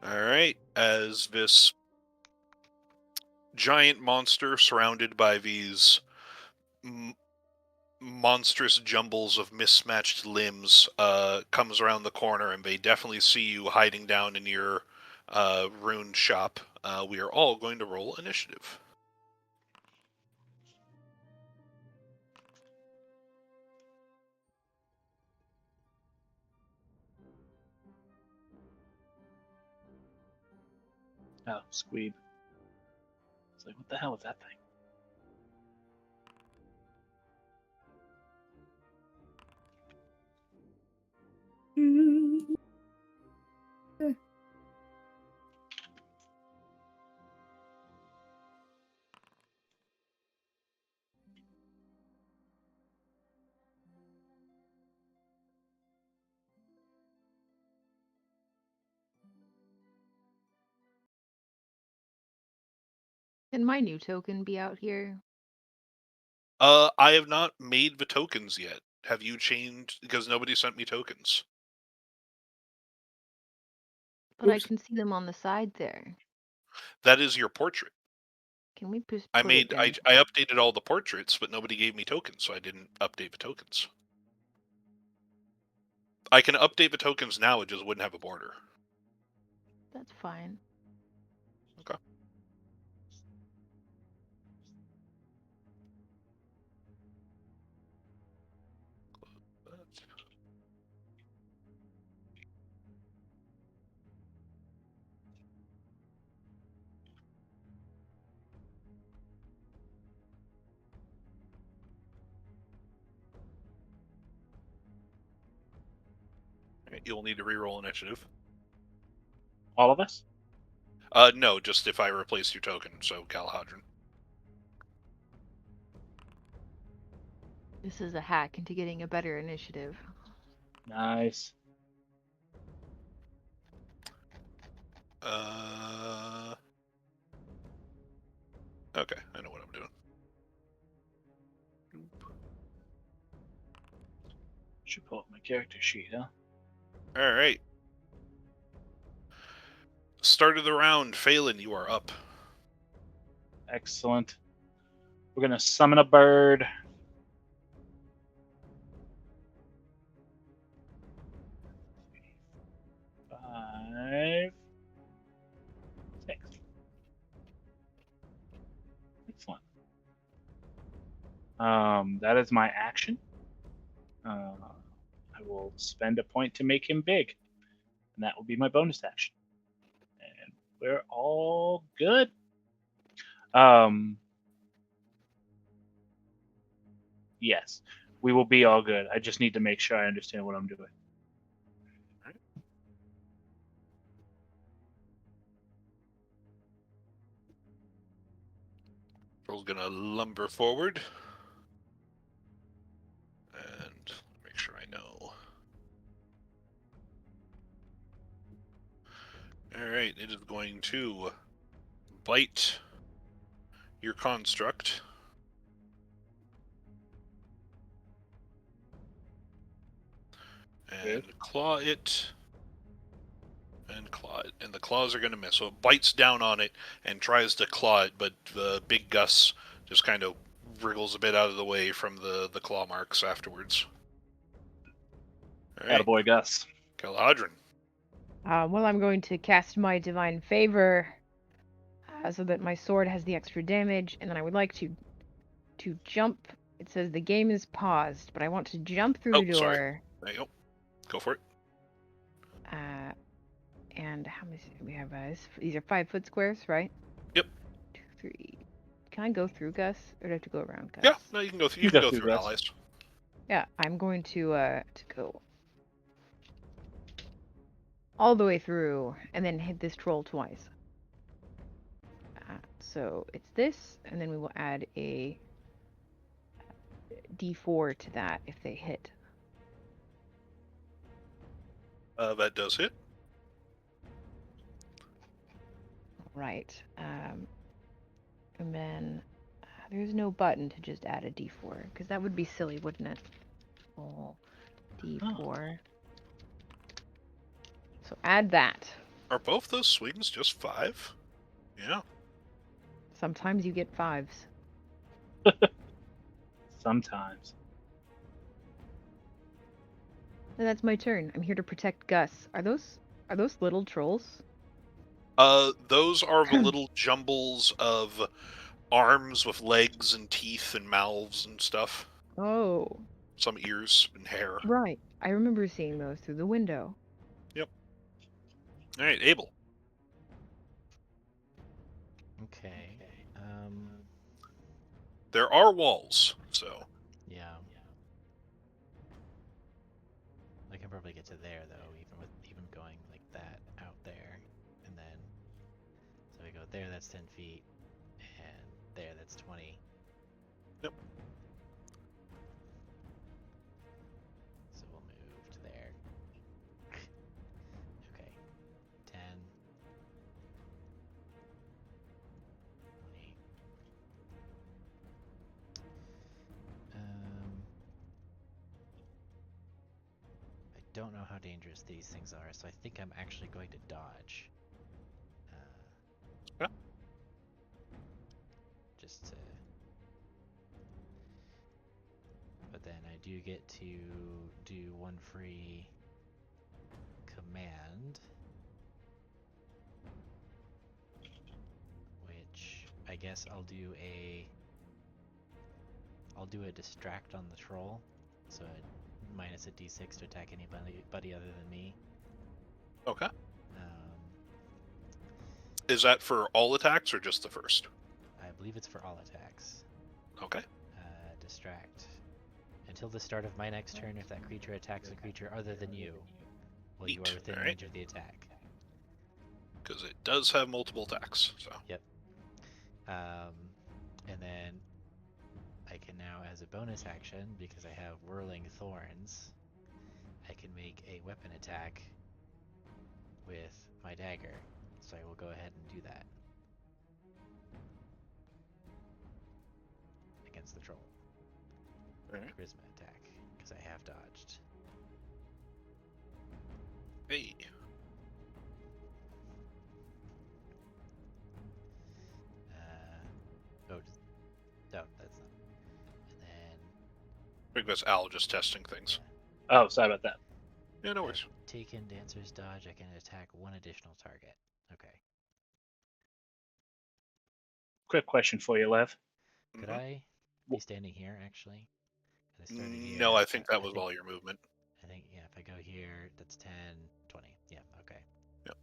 Alright, as this giant monster surrounded by these monstrous jumbles of mismatched limbs comes around the corner, and they definitely see you hiding down in your rune shop. We are all going to roll initiative. Oh, squeeb. It's like, what the hell is that thing? Can my new token be out here? I have not made the tokens yet. Have you changed? Because nobody sent me tokens. But I Oops. can see them on the side there. That is your portrait. Can we just I put it made. I in? updated all the portraits, but nobody gave me tokens, so I didn't update the tokens. I can update the tokens now. It just wouldn't have a border. That's fine. Okay. You'll need to reroll initiative. All of us? No, just if I replace your token, so Galahadron. This is a hack into getting a better initiative. Nice. Okay, I know what I'm doing. Should pull up my character sheet, huh? Alright. Start of the round, Phelan, you are up. Excellent. We're gonna summon a bird. Five, six. Excellent. That is my action. I will spend a point to make him big, and that will be my bonus action. And we're all good. Yes, we will be all good. I just need to make sure I understand what I'm doing. Right. Joel's gonna lumber forward. And make sure I know. Alright, it is going to bite your construct. And claw it. And claw it. And the claws are going to miss. So it bites down on it and tries to claw it, but the big Gus just kind of wriggles a bit out of the way from the claw marks afterwards. Alright. Attaboy, Gus. Galahadron. Well, I'm going to cast my Divine Favor so that my sword has the extra damage, and then I would like to jump. It says the game is paused, but I want to jump through the door. Sorry. There you go. Go for it. And how many we have? These are 5-foot squares, right? Yep. 2, 3. Can I go through Gus, or do I have to go around Gus? Yeah, no, you can go through. You can go through allies. Yeah, I'm going to go all the way through, and then hit this troll twice. So it's this, and then we will add a D4 to that if they hit. That does hit. Right. And then there's no button to just add a D4, because that would be silly, wouldn't it? Oh, D4. So add that. Are both those swings just 5? Yeah. Sometimes you get 5s. Sometimes. And that's my turn. I'm here to protect Gus. Are those little trolls? Those are the little jumbles of arms with legs and teeth and mouths and stuff. Oh, Some ears and hair. right. I remember seeing those through the window. Yep. All right, Abel. Okay. There are walls, so Yeah. I can probably get to there though, even going like that out there, and then so we go there. That's 10 feet, and there that's 20. Yep. So we'll move to there. Okay. 10. 20. I don't know how dangerous these things are, so I think I'm actually going to dodge. Yeah. Just to. But then I do get to do one free command, which I guess I'll do a distract on the troll, so minus a d6 to attack anybody other than me. Okay. Um, Is that for all attacks or just the first? I believe it's for all attacks. Okay. Distract. Until the start of my next turn, if that creature attacks a creature other than you, while you Neat. are within Alright. range of the attack. Because it does have multiple attacks, so. Yep. And then I can now, as a bonus action, because I have Whirling Thorns, I can make a weapon attack with my dagger. So I will go ahead and do that. Against the troll. Alright. Charisma attack, because I have dodged. Hey. No, that's not. And then. I think that's Al just testing things. Oh, sorry about that. Yeah, no worries. Taken Dancer's dodge, I can attack one additional target. Okay. Quick question for you, Lev. Could I be standing here, actually? I started here. No, I think that was all your movement. I think, yeah, if I go here, that's 10, 20. Yeah, okay. Yep.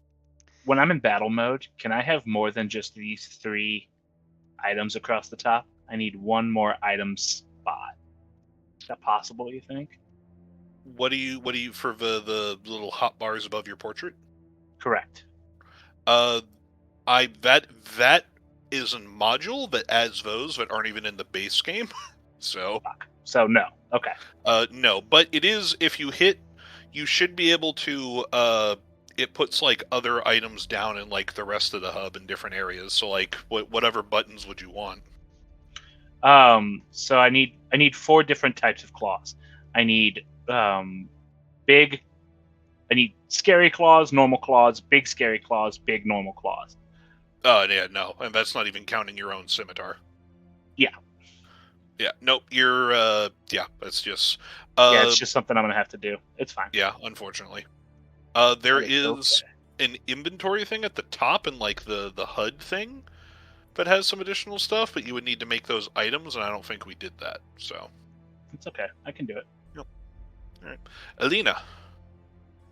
When I'm in battle mode, can I have more than just these 3 items across the top? I need one more item spot. Is that possible, you think? What do you for the little hot bars above your portrait? Correct. That is a module that adds those that aren't even in the base game. So no. Okay. No, but it is, if you hit, you should be able to it puts like other items down in like the rest of the hub in different areas. So like whatever buttons would you want? So I need 4 different types of claws. I need big. I need scary claws, normal claws, big scary claws, big normal claws. Yeah, no, and that's not even counting your own scimitar. Yeah. Yeah, nope. You're yeah, that's just Yeah, it's just something I'm gonna have to do. It's fine. Yeah, unfortunately. There is an inventory thing at the top and like the HUD thing that has some additional stuff, but you would need to make those items, and I don't think we did that. So It's okay. I can do it. Yep. All right, Alina.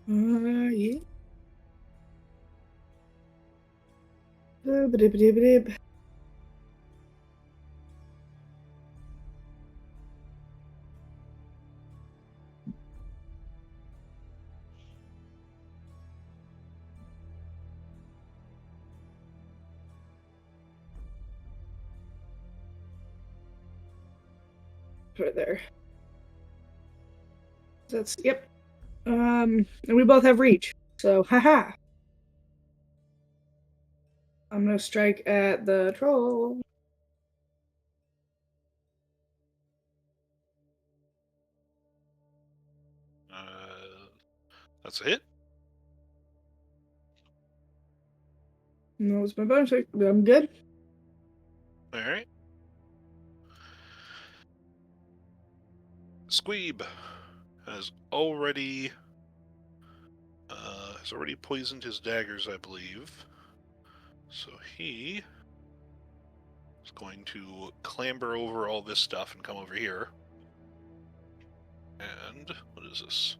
Yeah. Right there. That's yep. And we both have reach, so haha. I'm gonna strike at the troll. That's a hit. No, it's my bonus. I'm good. All right. Squeeb has already poisoned his daggers, I believe. So he is going to clamber over all this stuff and come over here. And what is this?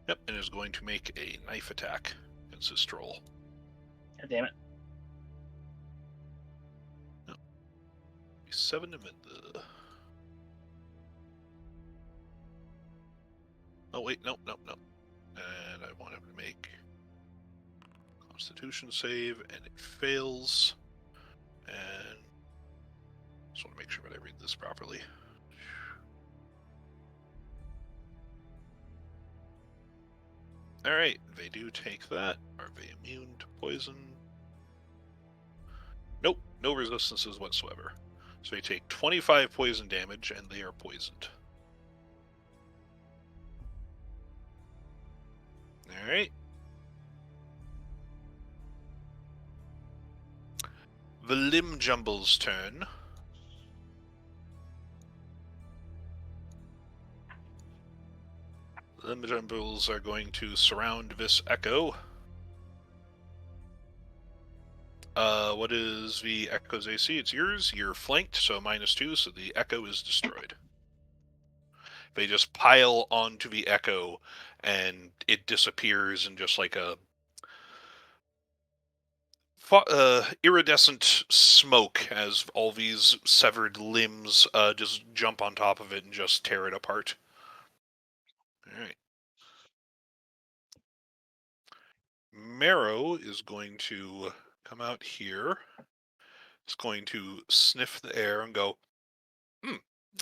Yep, and is going to make a knife attack against his troll. God damn it. 7 to mid the... Oh wait, no. And I want him to make Constitution save, and it fails. And just want to make sure that I read this properly. Alright, they do take that. Are they immune to poison? Nope, no resistances whatsoever. So they take 25 poison damage, and they are poisoned. Alright. The Limb Jumble's turn. The Limb Jumbles are going to surround this Echo. What is the Echo's AC? It's yours. You're flanked, so -2, so the Echo is destroyed. They just pile onto the Echo, and it disappears in just like a iridescent smoke as all these severed limbs just jump on top of it and just tear it apart. Alright. Marrow is going to come out here. It's going to sniff the air and go,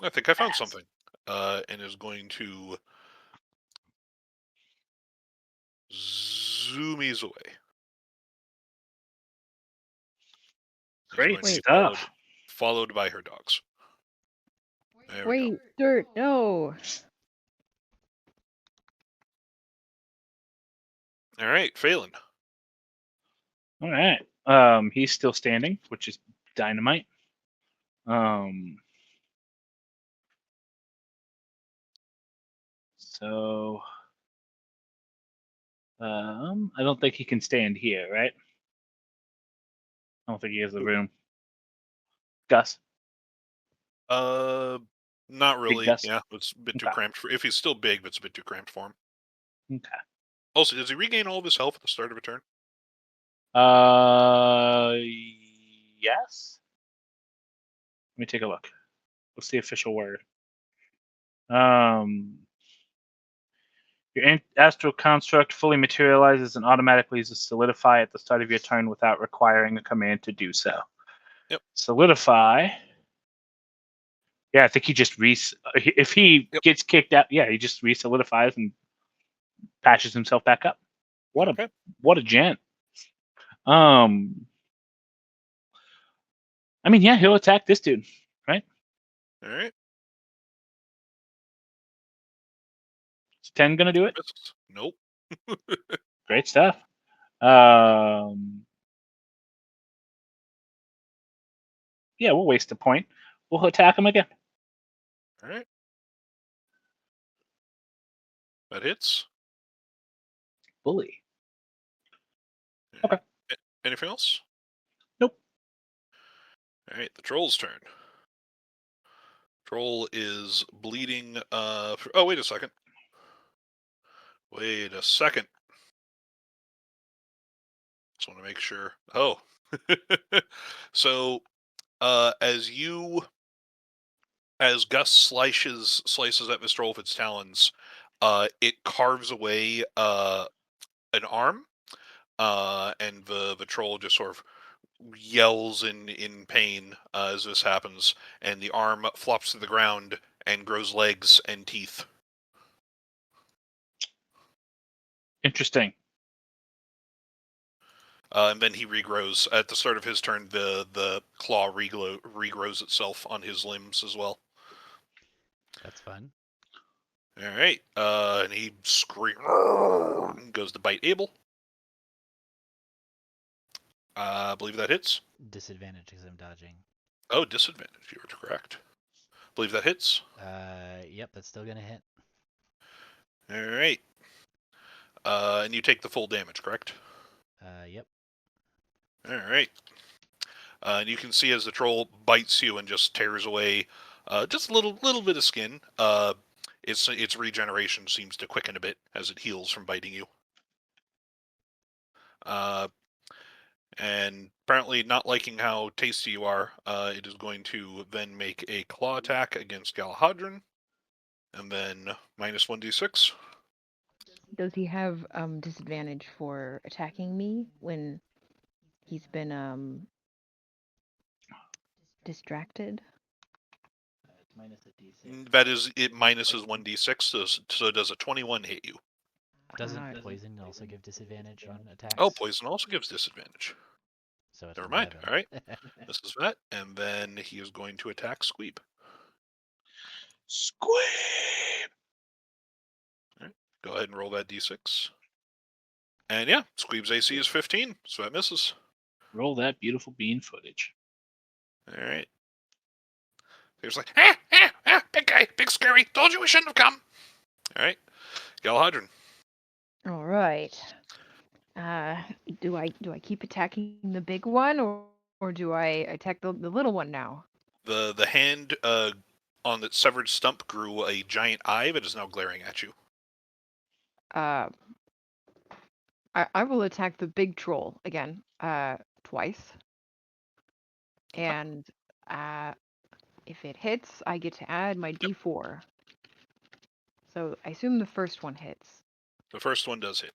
I think I found something. And is going to zoomies away. Great He's stuff. going to be followed by her dogs. There we Wait, go. dirt, no. All right, Phelan. All right. He's still standing, which is dynamite. So, I don't think he can stand here, right? I don't think he has the room. Gus. Not really. Gus? Yeah, it's a bit too Okay. cramped. If he's still big, it's a bit too cramped for him. Okay. Also, does he regain all of his health at the start of a turn? Yes. Let me take a look. What's the official word? Your astral construct fully materializes and automatically solidify at the start of your turn without requiring a command to do so. Yep. Solidify. Yeah, I think he just if he gets kicked out, yeah, he just re-solidifies and patches himself back up. What a gent. I mean, yeah, he'll attack this dude, right? All right. Is 10 gonna do it? Nope. Great stuff. Yeah, we'll waste a point. We'll attack him again. All right. That hits. Bully. Okay. Anything else? Nope. All right, the troll's turn. Troll is bleeding. Oh, wait a second. Wait a second. Just want to make sure. Oh. So, as Gus slices at this troll with its talons, it carves away an arm, and the troll just sort of yells in pain as this happens, and the arm flops to the ground and grows legs and teeth. Interesting. And then he regrows. At the start of his turn, the claw regrows itself on his limbs as well. That's fun. All right. And he screams and goes to bite Abel. I believe that hits. Disadvantage because I'm dodging. Oh, disadvantage. You were correct. Believe that hits. Yep, that's still gonna hit. All right. And you take the full damage, correct? Yep. All right. And you can see as the troll bites you and just tears away just a little bit of skin. Its regeneration seems to quicken a bit as it heals from biting you. And apparently not liking how tasty you are, it is going to then make a claw attack against Galahadron, and then minus 1d6. Does he have disadvantage for attacking me when he's been distracted? It's minus a d6. That is, it minuses 1d6, so does a 21 hit you? Doesn't poison also give disadvantage on attacks? Oh, poison also gives disadvantage. So it's Never mind. 11. All right. This is that, and then he is going to attack Squeeb. Squeeb! All right. Go ahead and roll that d6. And yeah, Squeeb's AC is 15, so that misses. Roll that beautiful bean footage. All right. There's like, big guy, big scary. Told you we shouldn't have come. All right, Galahadron. All right. Do I keep attacking the big one, or do I attack the little one now? The hand on the severed stump grew a giant eye that is now glaring at you. I will attack the big troll again, twice. And if it hits, I get to add my d4. So I assume the first one hits. The first one does hit.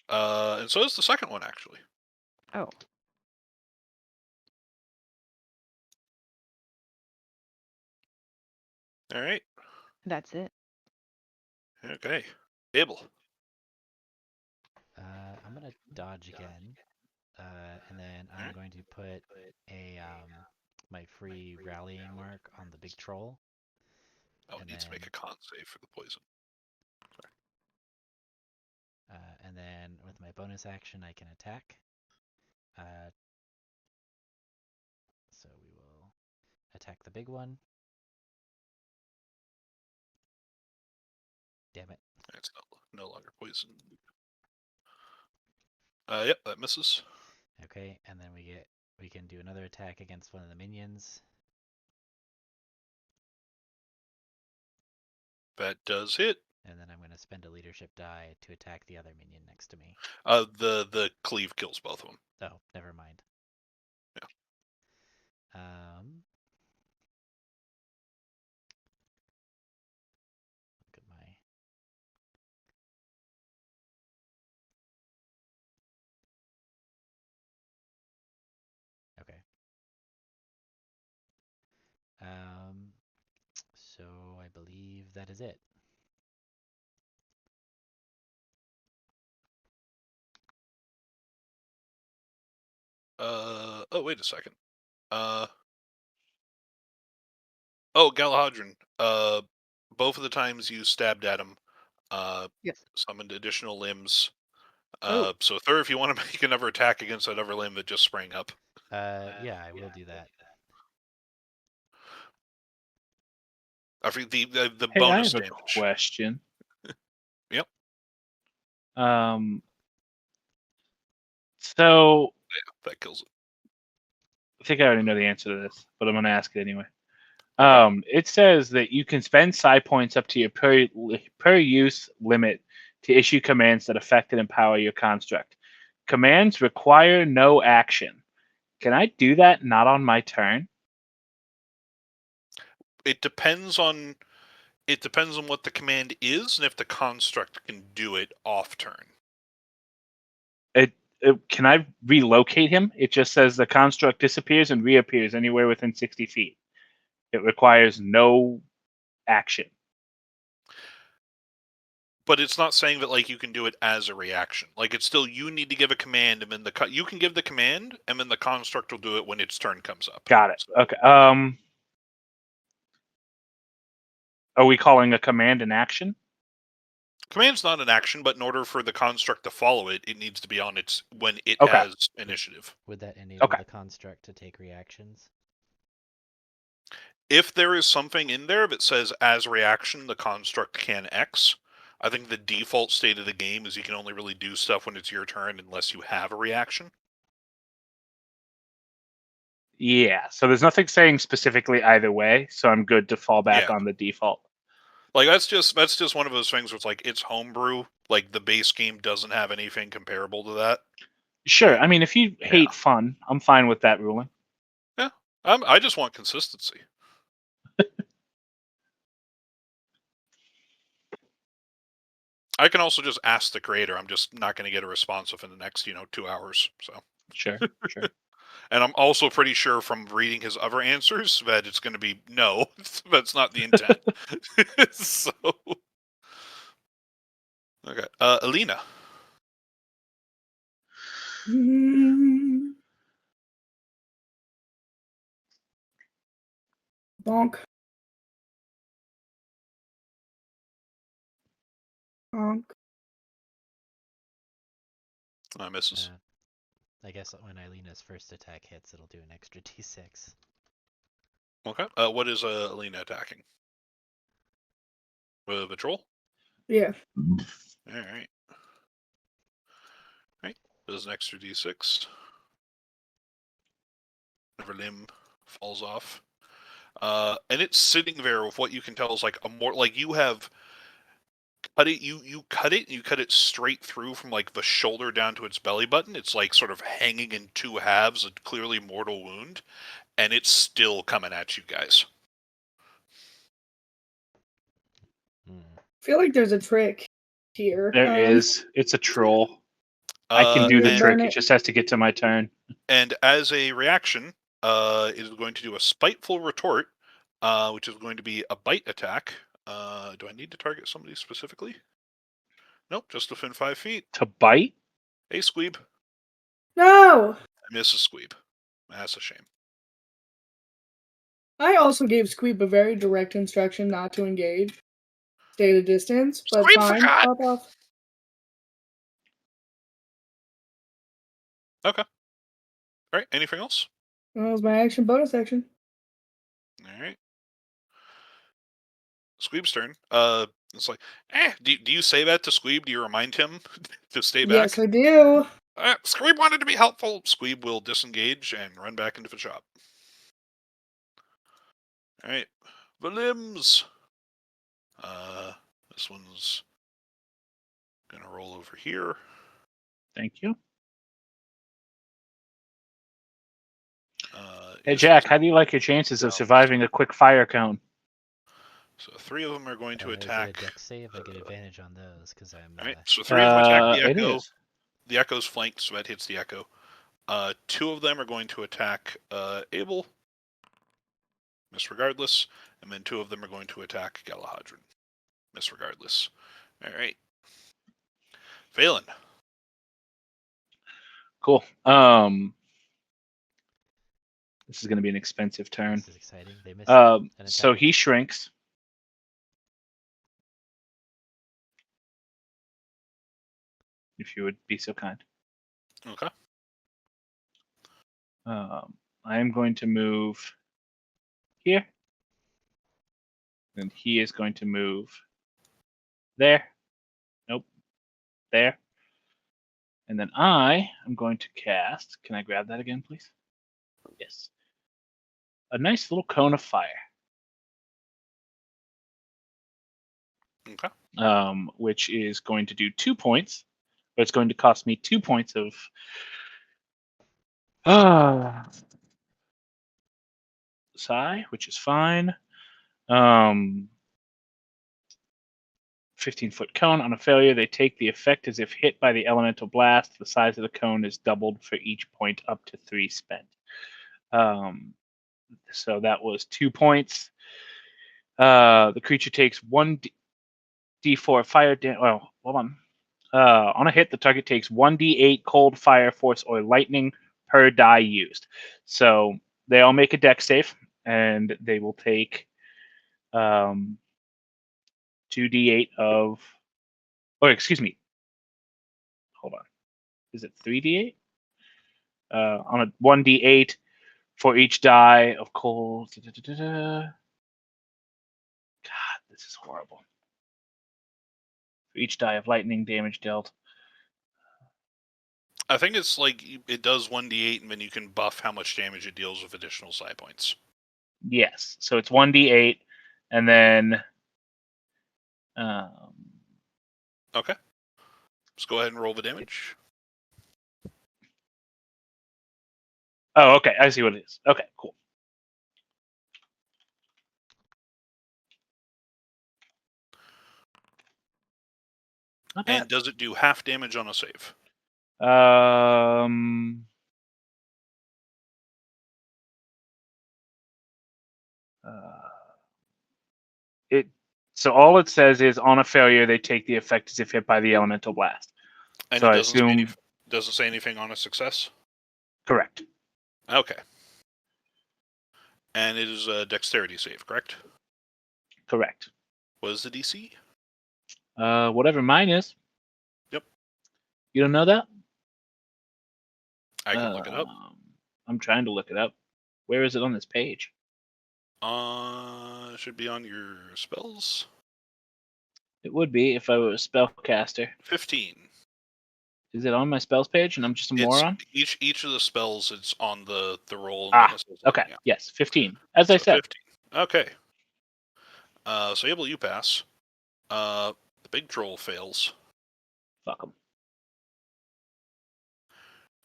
And so does the second one, actually. Oh. All right. That's it. Okay. Abel. I'm gonna dodge again, and then I'm going to put a my free rallying mark on the big troll. Oh, it And needs to make then- a con save for the poison. And then with my bonus action, I can attack. So we will attack the big one. Damn it. It's no longer poison. Yep, that misses. Okay, and then we can do another attack against one of the minions. That does hit. And then I'm going to spend a leadership die to attack the other minion next to me. The cleave kills both of them. Oh, never mind. Yeah. Look at my. Okay. So I believe that is it. Oh, wait a second. Oh, Galahadron. Both of the times you stabbed at him, Yes. summoned additional limbs. Oh. So Thur, if you want to make another attack against that other limb that just sprang up. Yeah, I will do that. I think the Hey, bonus I have damage. a question. Yep. So That kills it. I think I already know the answer to this, but I'm going to ask it anyway. Okay. It says that you can spend psi points up to your per use limit to issue commands that affect and empower your construct. Commands require no action. Can I do that not on my turn? It depends on what the command is and if the construct can do it off turn. Can I relocate him? It just says the construct disappears and reappears anywhere within 60 feet. It requires no action. But it's not saying that like you can do it as a reaction. Like it's still you need to give a command and then you can give the command and then the construct will do it when its turn comes up. Got it. So, Okay. Are we calling a command an action? Command's not an action, but in order for the construct to follow it, it needs to be on its when it Okay. has initiative. Would that enable Okay. the construct to take reactions? If there is something in there that says as reaction, the construct can X, I think the default state of the game is you can only really do stuff when it's your turn unless you have a reaction. Yeah. So there's nothing saying specifically either way, so I'm good to fall back Yeah. on the default. Like that's just one of those things where it's like it's homebrew. Like the base game doesn't have anything comparable to that. Sure. I mean, if you Yeah. hate fun, I'm fine with that ruling. Yeah. I just want consistency. I can also just ask the creator. I'm just not going to get a response within the next 2 hours. So. Sure. Sure. And I'm also pretty sure from reading his other answers that it's going to be no. That's not the intent. So, okay, Alina. Bonk. Bonk. Misses. I guess when Alina's first attack hits, it'll do an extra d6. Okay. What is Alina attacking? With a troll? Yeah. All right. Right. Does an extra d6. Whenever limb falls off. And it's sitting there with what you can tell is like a more like you have cut it. You cut it. You cut it straight through from like the shoulder down to its belly button. It's like sort of hanging in two halves, a clearly mortal wound, and it's still coming at you guys. Hmm. I feel like there's a trick here. There is. It's a troll. I can do the and- trick. It just has to get to my turn. And as a reaction, it is going to do a spiteful retort, which is going to be a bite attack. Do I need to target somebody specifically? Nope, just within 5 feet. To bite? Hey, Squeeb. No! I miss a Squeeb. That's a shame. I also gave Squeeb a very direct instruction not to engage. Stay at a distance, but Squeeb fine. forgot! Pop off. Okay. All right, anything else? That was my action bonus action. All right. Squeeb's turn. It's like, do you say that to Squeeb? Do you remind him to stay back? Yes, I do. Squeeb wanted to be helpful. Squeeb will disengage and run back into the shop. All right, the limbs. This one's gonna roll over here. Thank you. Hey, Is- Jack, how do you like your chances of surviving a quick fire cone? So 3 of them are going to Is it a attack. dex save? I get advantage on those because I'm. All right, so 3 of them attack the It Echo. is. The Echo's flanked, so that hits the Echo. 2 of them are going to attack Abel. Miss regardless. And then 2 of them are going to attack Galahadron. Miss regardless. All right. Phelan. Cool. This is going to be an expensive turn. This is exciting. They missed an attack. So he shrinks. If you would be so kind. Okay. I am going to move here. And he is going to move there. Nope. There. And then I am going to cast. Can I grab that again, please? Yes. A nice little cone of fire. Okay. Which is going to do 2 points. But it's going to cost me 2 points of psi, which is fine. 15-foot cone. On a failure, they take the effect as if hit by the elemental blast. The size of the cone is doubled for each point up to 3 spent. So that was 2 points. The creature takes 1d4 fire damage. Well, hold on. On a hit, the target takes 1d8 cold, fire, force, or lightning per die used. So they all make a dex save, and they will take 2d8 of. Oh, excuse me. Hold on. Is it 3d8? On a 1d8 for each die of cold. God, this is horrible. For each die of lightning damage dealt. I think it's like it does 1d8, and then you can buff how much damage it deals with additional side points. Yes. So it's 1d8, and then. Okay. Let's go ahead and roll the damage. Oh, okay. I see what it is. Okay, cool. Not bad. And does it do half damage on a save? It. So all it says is on a failure they take the effect as if hit by the elemental blast. And so it I doesn't say assume doesn't say anything on a success? Correct. Okay. And it is a dexterity save, correct? Correct. What is the DC? Whatever mine is. Yep. You don't know that? I can look it up. I'm trying to look it up. Where is it on this page? It should be on your spells. It would be if I were a spellcaster. 15. Is it on my spells page and I'm just a moron? Each of the spells, it's on the roll. Ah, and it says, okay. yeah. Yes, 15. As I said. 15. Okay. So Abel, you pass. The big troll fails. Fuck them.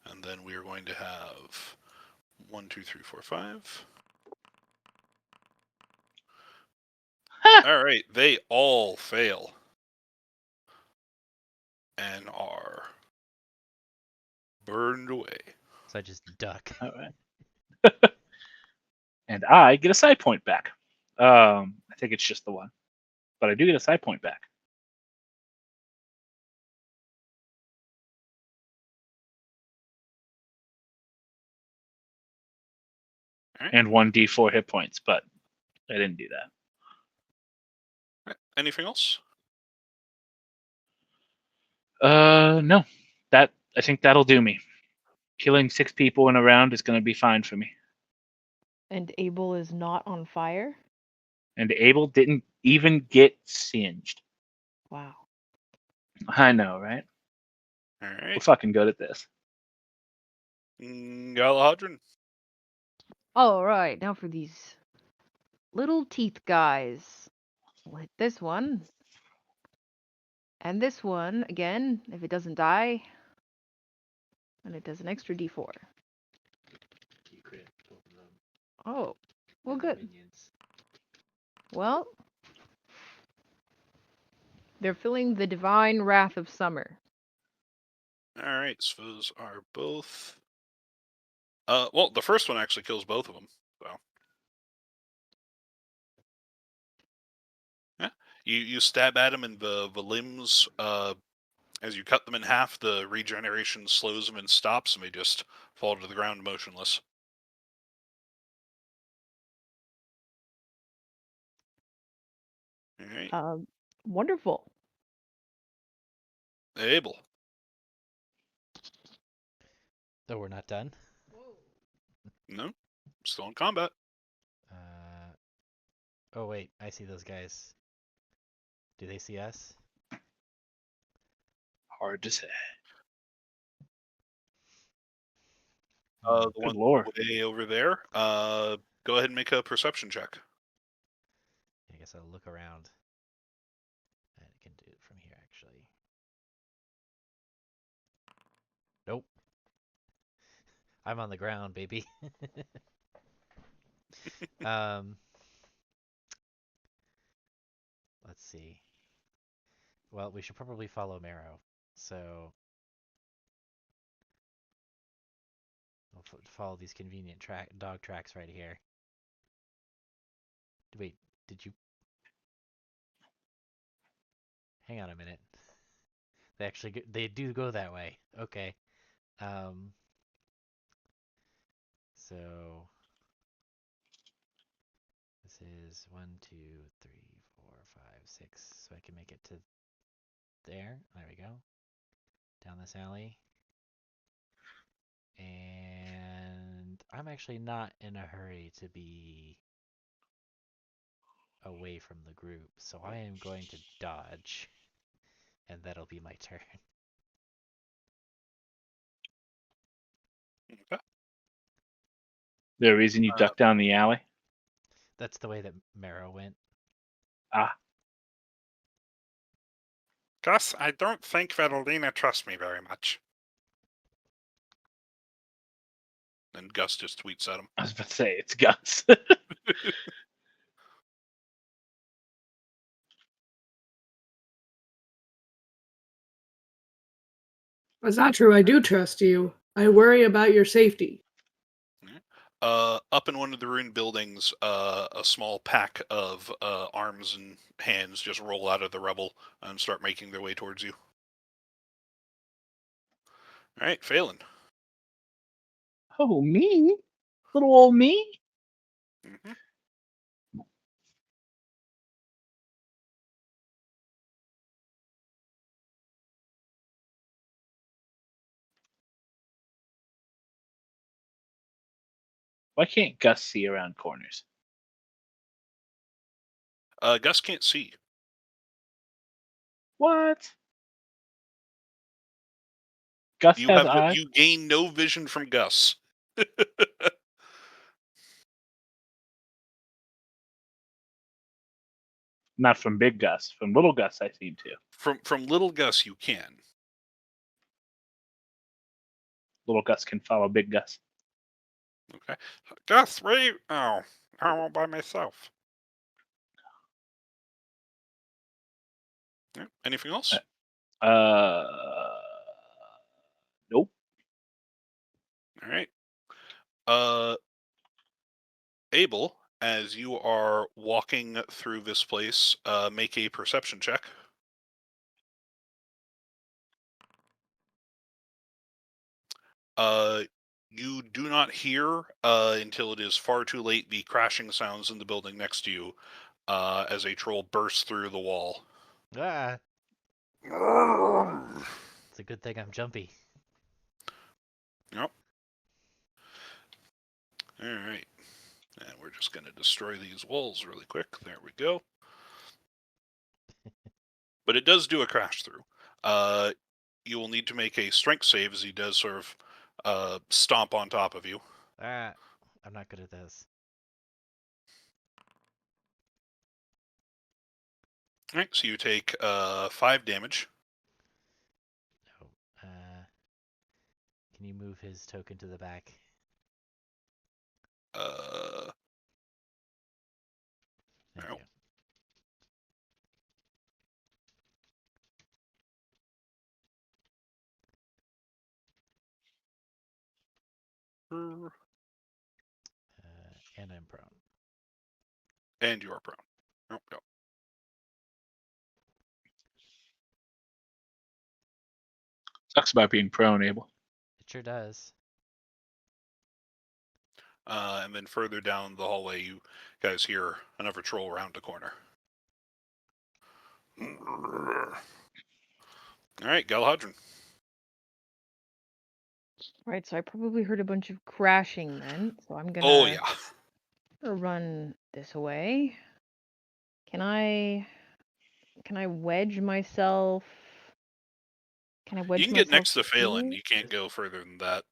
And then we are going to have 1, 2, 3, 4, 5. All right, they all fail and are burned away. So I just duck. All right. And I get a side point back. I think it's just the one, but I do get a side point back. Right. And 1d4 hit points, but I didn't do that. Right. Anything else? No. That I think that'll do me. Killing 6 people in a round is going to be fine for me. And Abel is not on fire? And Abel didn't even get singed. Wow. I know, right? All We're right. fucking good at this. Galahadron. All right, now for these little teeth guys. We'll hit this one. And this one, again, if it doesn't die, and it does an extra d4. Oh, well, good. Well, they're feeling the divine wrath of summer. All right, so those are both. Well, the first one actually kills both of them. So, yeah, you stab at them, and the limbs, as you cut them in half, the regeneration slows them and stops, and they just fall to the ground motionless. All right, Wonderful. Abel. Oh, we're not done? No, still in combat. Oh, wait. I see those guys. Do they see us? Hard to say. The Good one lord. way over there. Go ahead and make a perception check. I guess I'll look around. I can do it from here, actually. Nope. I'm on the ground, baby. Let's see. Well, we should probably follow Marrow. So we'll follow these convenient dog tracks right here. Wait, did you? Hang on a minute. They actually they do go that way. Okay. So this is 1, 2, 3, 4, 5, 6. So I can make it to there. There we go. Down this alley. And I'm actually not in a hurry to be away from the group, so I am going to dodge, and that'll be my turn. Okay. The reason you ducked down the alley? That's the way that Marrow went. Ah, Gus, I don't think Vedalina trusts me very much. And Gus just tweets at him. I was about to say, it's Gus. That's not true. I do trust you. I worry about your safety. Up in one of the ruined buildings, a small pack of arms and hands just roll out of the rubble and start making their way towards you. All right, Phelan. Oh, me? Little old me? Mm-hmm. Why can't Gus see around corners? Gus can't see. What? Gus You has have eyes? you gain no vision from Gus. Not from Big Gus. From Little Gus, I seem to. From little Gus, you can. Little Gus can follow Big Gus. Okay, Gus, where you? Oh, I'm all by myself. Yeah. Anything else? Nope. All right. Abel, as you are walking through this place, make a perception check. You do not hear until it is far too late the crashing sounds in the building next to you as a troll bursts through the wall. Ah! It's a good thing I'm jumpy. Yep. All right. And we're just going to destroy these walls really quick. There we go. But it does do a crash through. You will need to make a strength save as he does sort of stomp on top of you. Ah! I'm not good at this. All right, so you take 5 damage. Oh, can you move his token to the back? Thank no. you. And I'm prone. And you are prone. Nope, no. Sucks about being prone, Abel. It sure does. And then further down the hallway, you guys hear another troll around the corner. All right, Galahadron. Right, so I probably heard a bunch of crashing then. So I'm gonna Oh, yeah. run this way. Can I wedge myself? Can I wedge You can myself get next to Phelan. here? You can't go further than that.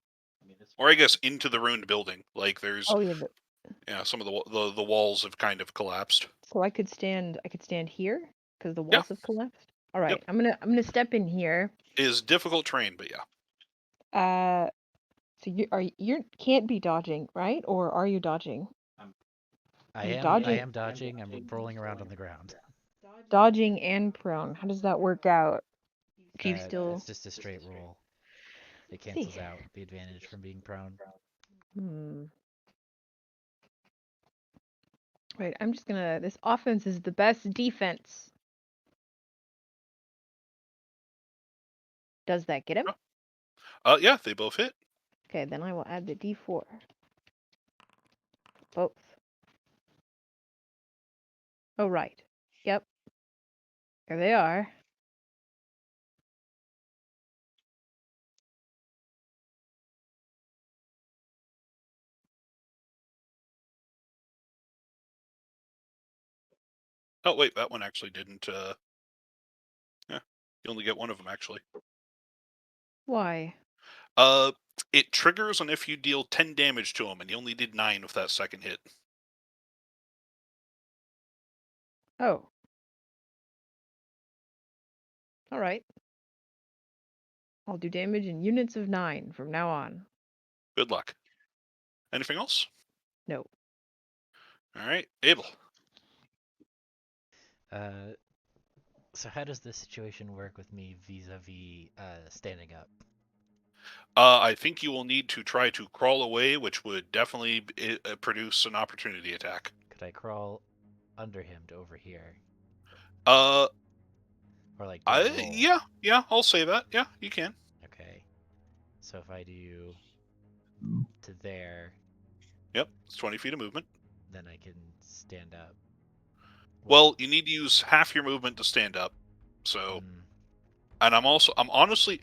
Or I guess into the ruined building. Like there's, Oh yeah, some of the walls have kind of collapsed. so I could stand here because the Yeah. walls have collapsed. All right, Yep. I'm gonna step in here. It is difficult terrain, but yeah. So you can't be dodging, right? Or are you dodging? I You're am dodging. dodging. I'm rolling around on the ground. Dodging and prone. How does that work out? Do you still? It's just a straight roll. It See. cancels out the advantage from being prone. Wait, I'm just gonna. This offense is the best defense. Does that get him? Yeah, they both hit. Okay, then I will add the D4. Both. Oh, right. Yep. There they are. Oh wait, that one actually didn't. Yeah, you only get one of them actually. Why? It triggers on if you deal 10 damage to him, and you only did 9 with that second hit. Oh. All right. I'll do damage in units of 9 from now on. Good luck. Anything else? No. All right, Abel. So how does this situation work with me vis-a-vis standing up? I think you will need to try to crawl away, which would definitely produce an opportunity attack. Could I crawl under him to over here? Uh, Or like do a roll? yeah, I'll say that. Yeah, you can. Okay. So if I do to there, Yep, it's 20 feet of movement. then I can stand up. Well, you need to use half your movement to stand up. So, and I'm honestly,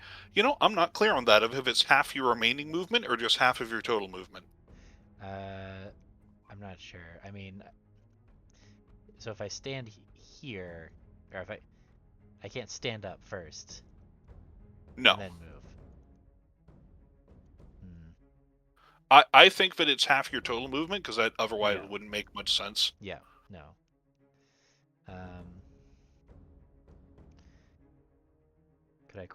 I'm not clear on that if it's half your remaining movement or just half of your total movement. I'm not sure. I mean, so if I stand here, or if I can't stand up first. No. And then move. I think that it's half your total movement because that otherwise wouldn't make much sense. Yeah, no. Could I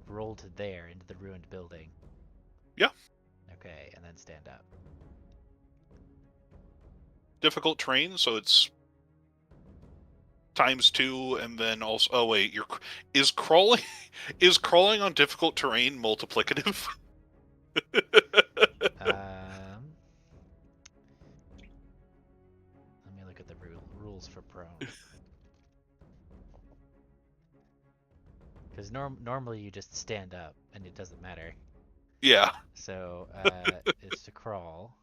roll to there into the ruined building? Yeah. Okay, and then stand up. Difficult terrain, so it's ×2, and then also. Oh wait, is crawling on difficult terrain multiplicative? Let me look at the rules for prone. Because normally you just stand up and it doesn't matter. Yeah. So it's to crawl.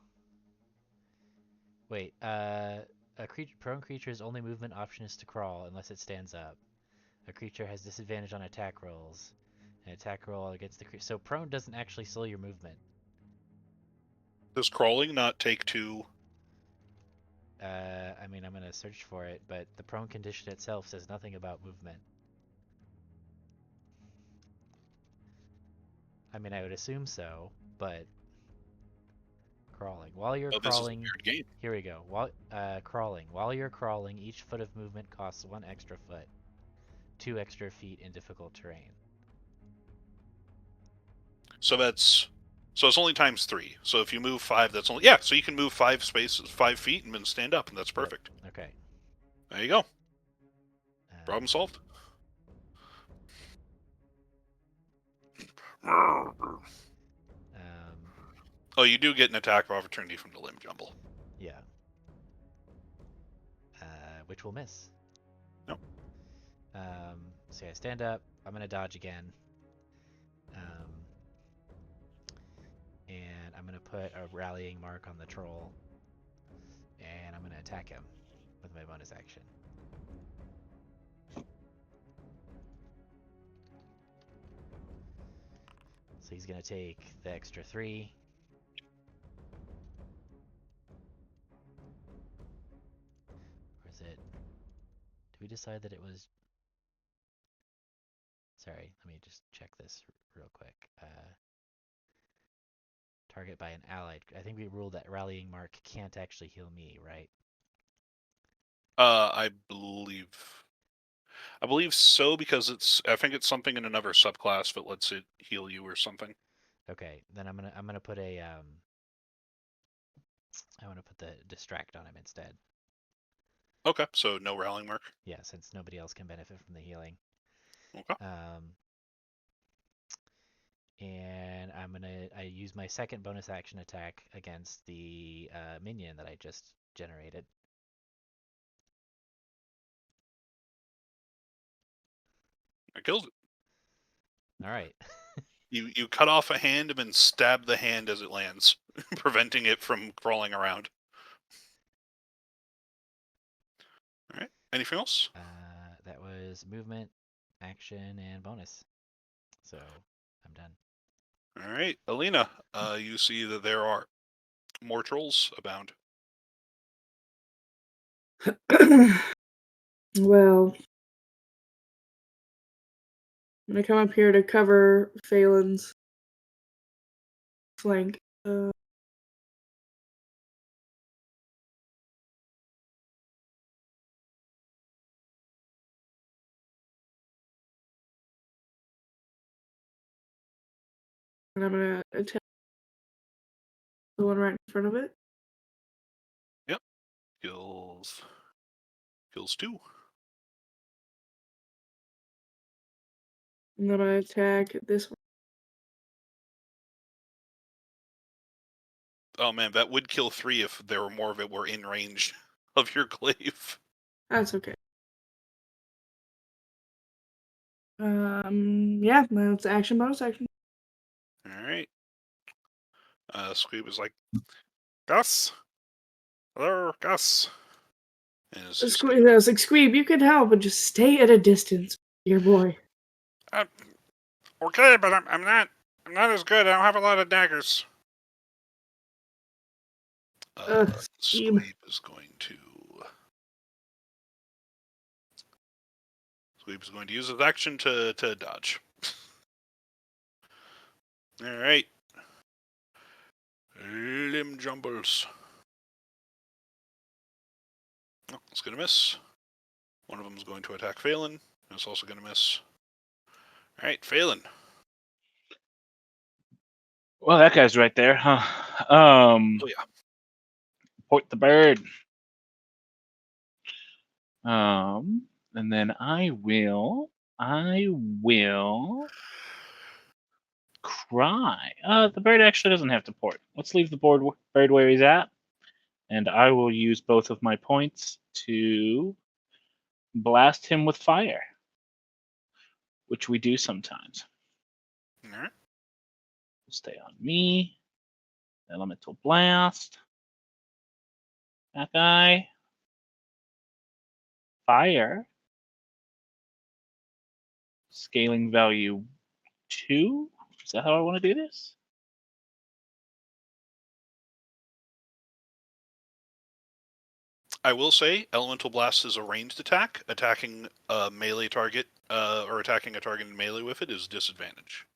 Wait, prone creature's only movement option is to crawl unless it stands up. A creature has disadvantage on attack rolls. An attack roll against the creature. So prone doesn't actually slow your movement. Does crawling not take 2? I mean, I'm going to search for it, but the prone condition itself says nothing about movement. I mean, I would assume so, but crawling. While you're crawling, this is a weird game. Here we go. Crawling. While you're crawling, each foot of movement costs 1 extra foot. 2 extra feet in difficult terrain. So it's only ×3. So if you move 5, that's only so you can move 5 feet and then stand up, and that's perfect. Yep. Okay. There you go. Problem solved. Oh, you do get an attack of opportunity from the limb jumble. Yeah. Which will miss. Nope. So I stand up. I'm gonna dodge again. And I'm gonna put a rallying mark on the troll. And I'm gonna attack him with my bonus action. So he's gonna take the extra 3. Or is it? Did we decide that it was? Sorry, let me just check this real quick. Target by an allied. I think we ruled that rallying mark can't actually heal me, right? I believe so, because I think it's something in another subclass that lets it heal you or something. Okay, then I'm gonna put a I want to put the distract on him instead. Okay, so no rallying mark. Yeah, since nobody else can benefit from the healing. Okay. And I use my second bonus action attack against the minion that I just generated. I killed it. All right. You cut off a hand and then stab the hand as it lands, preventing it from crawling around. All right. Anything else? That was was movement, action, and bonus. So I'm done. All right, Alina, you see that there are more trolls abound. Well, I'm gonna come up here to cover Phelan's flank. And I'm gonna attack the one right in front of it. Yep, kills 2. And then I'm gonna attack this one. Oh man, that would kill 3 if there were more of it were in range of your glaive. That's okay. Yeah, that's action, bonus action. All right. Squeeb is like, Gus, hello, Gus. And it's just I was like, Squeeb, you can help, but just stay at a distance, dear boy. Okay, but I'm not as good. I don't have a lot of daggers. Squeeb. Squeeb is going to use his action to dodge. All right. Limb jumbles. Oh, it's going to miss. One of them is going to attack Phelan. It's also going to miss. All right, Phelan. Well, that guy's right there, huh? Oh, yeah. Point the bird. And then I will cry. The bird actually doesn't have to port. Let's leave the bird where he's at, and I will use both of my points to blast him with fire, which we do sometimes. All right. Stay on me. Elemental blast. That guy. Fire. Scaling value 2. Is that how I want to do this? I will say, Elemental Blast is a ranged attack. Attacking a melee target, or attacking a target in melee with it is disadvantage.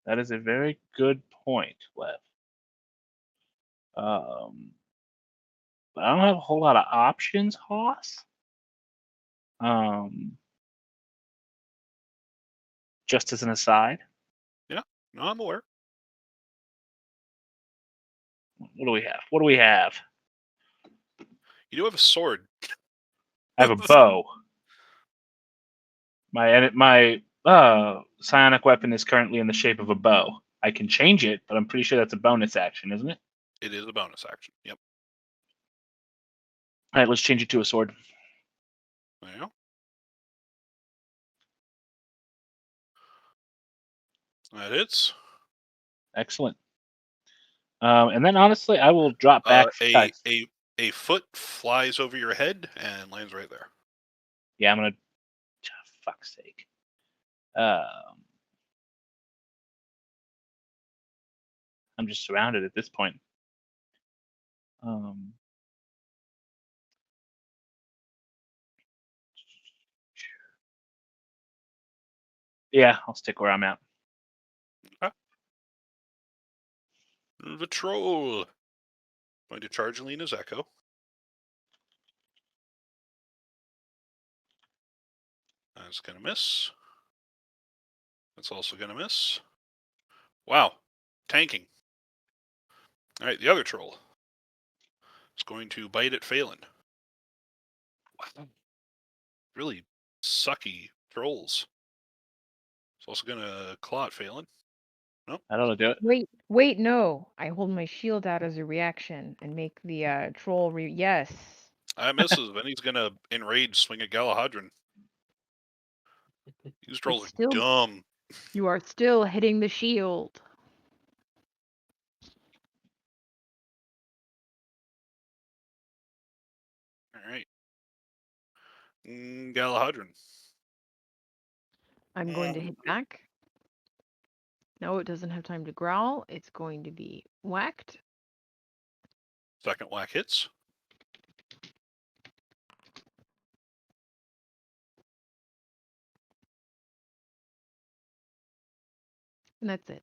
That is a very good point, Lev. But I don't have a whole lot of options, Hoss. Just as an aside. Yeah, no, I'm aware. What do we have? What do we have? You do have a sword. I have a bow. My psionic weapon is currently in the shape of a bow. I can change it, but I'm pretty sure that's a bonus action, isn't it? It is a bonus action. Yep. All right, let's change it to a sword. There you go. That hits. Excellent. And then honestly, I will drop back. A foot flies over your head and lands right there. Yeah, I'm gonna. Fuck's sake. I'm just surrounded at this point. Yeah, I'll stick where I'm at. Okay. The troll. Going to charge Alina's Echo. That's going to miss. That's also going to miss. Wow. Tanking. All right, the other troll is going to bite at Phelan. Wow. Really sucky trolls. It's also going to claw at Phelan. Nope. That'll do it. Wait, no. I hold my shield out as a reaction and make the troll yes. That misses. Then he's going to enrage, swing at Galahadron. These trolls are dumb. You are still hitting the shield. All right. Galahadron. I'm going to hit back. No, it doesn't have time to growl. It's going to be whacked. Second whack hits. And that's it.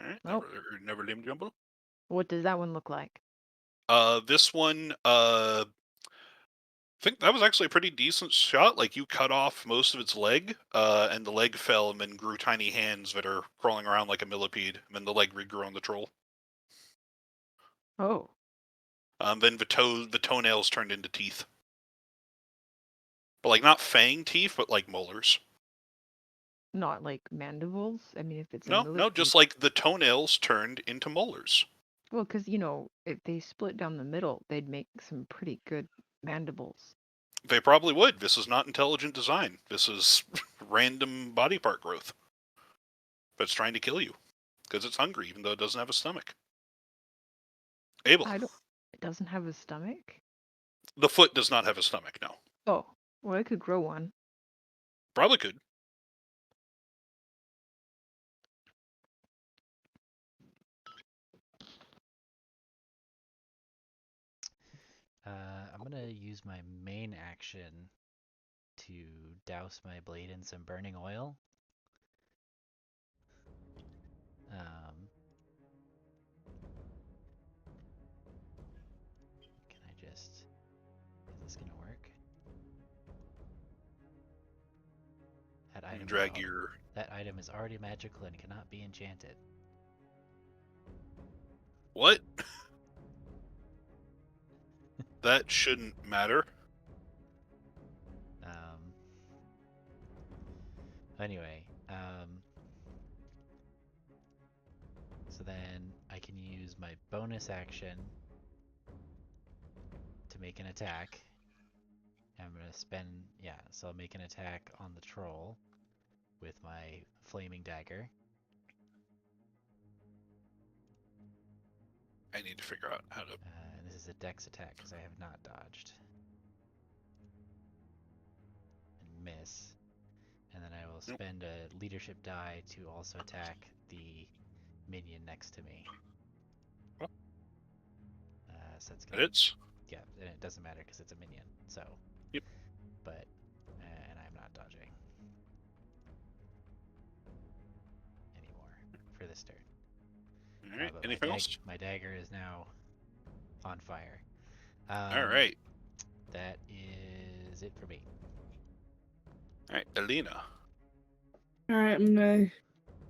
All right. Nope. Never named Jumbo. What does that one look like? This one, I think that was actually a pretty decent shot. Like, you cut off most of its leg, and the leg fell and then grew tiny hands that are crawling around like a millipede, and then the leg regrew on the troll. Oh. Then the toenails turned into teeth. But, like, not fang teeth, but, like, molars. Not like mandibles? I mean, if it's a No, millipede... just like the toenails turned into molars. Well, because, you know, if they split down the middle, they'd make some pretty good mandibles. They probably would. This is not intelligent design. This is random body part growth. But it's trying to kill you. Because it's hungry, even though it doesn't have a stomach. Abel. It doesn't have a stomach? The foot does not have a stomach, no. Oh, well, I could grow one. Probably could. I'm gonna use my main action to douse my blade in some burning oil. Can I just... Is this gonna work? That item, Drag your... that item is already magical and cannot be enchanted. What? That shouldn't matter. Anyway, so then I can use my bonus action to make an attack. I'm gonna spend, so I'll make an attack on the troll with my flaming dagger. I need to figure out how to... This is a dex attack because I have not dodged. And miss. And then I will spend a leadership die to also attack the minion next to me. So it's gonna... Hits? Yeah, and it doesn't matter because it's a minion, so... Yep. But, and I'm not dodging. Anymore for this turn. Alright, anything else? My dagger is now on fire. Alright. That is it for me. Alright, Alina. Alright, I'm gonna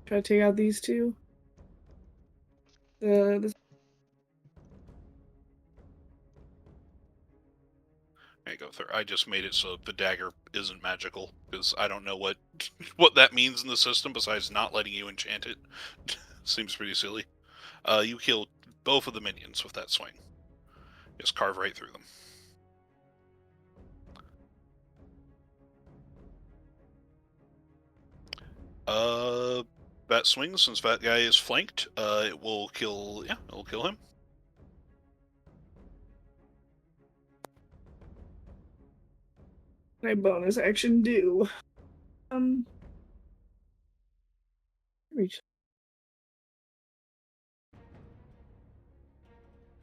try to take out these two. There you go. I just made it so the dagger isn't magical, because I don't know what that means in the system besides not letting you enchant it. Seems pretty silly. You killed both of the minions with that swing. Just carve right through them. That swing, since that guy is flanked, it will kill, it'll kill him. My bonus action do. Reach.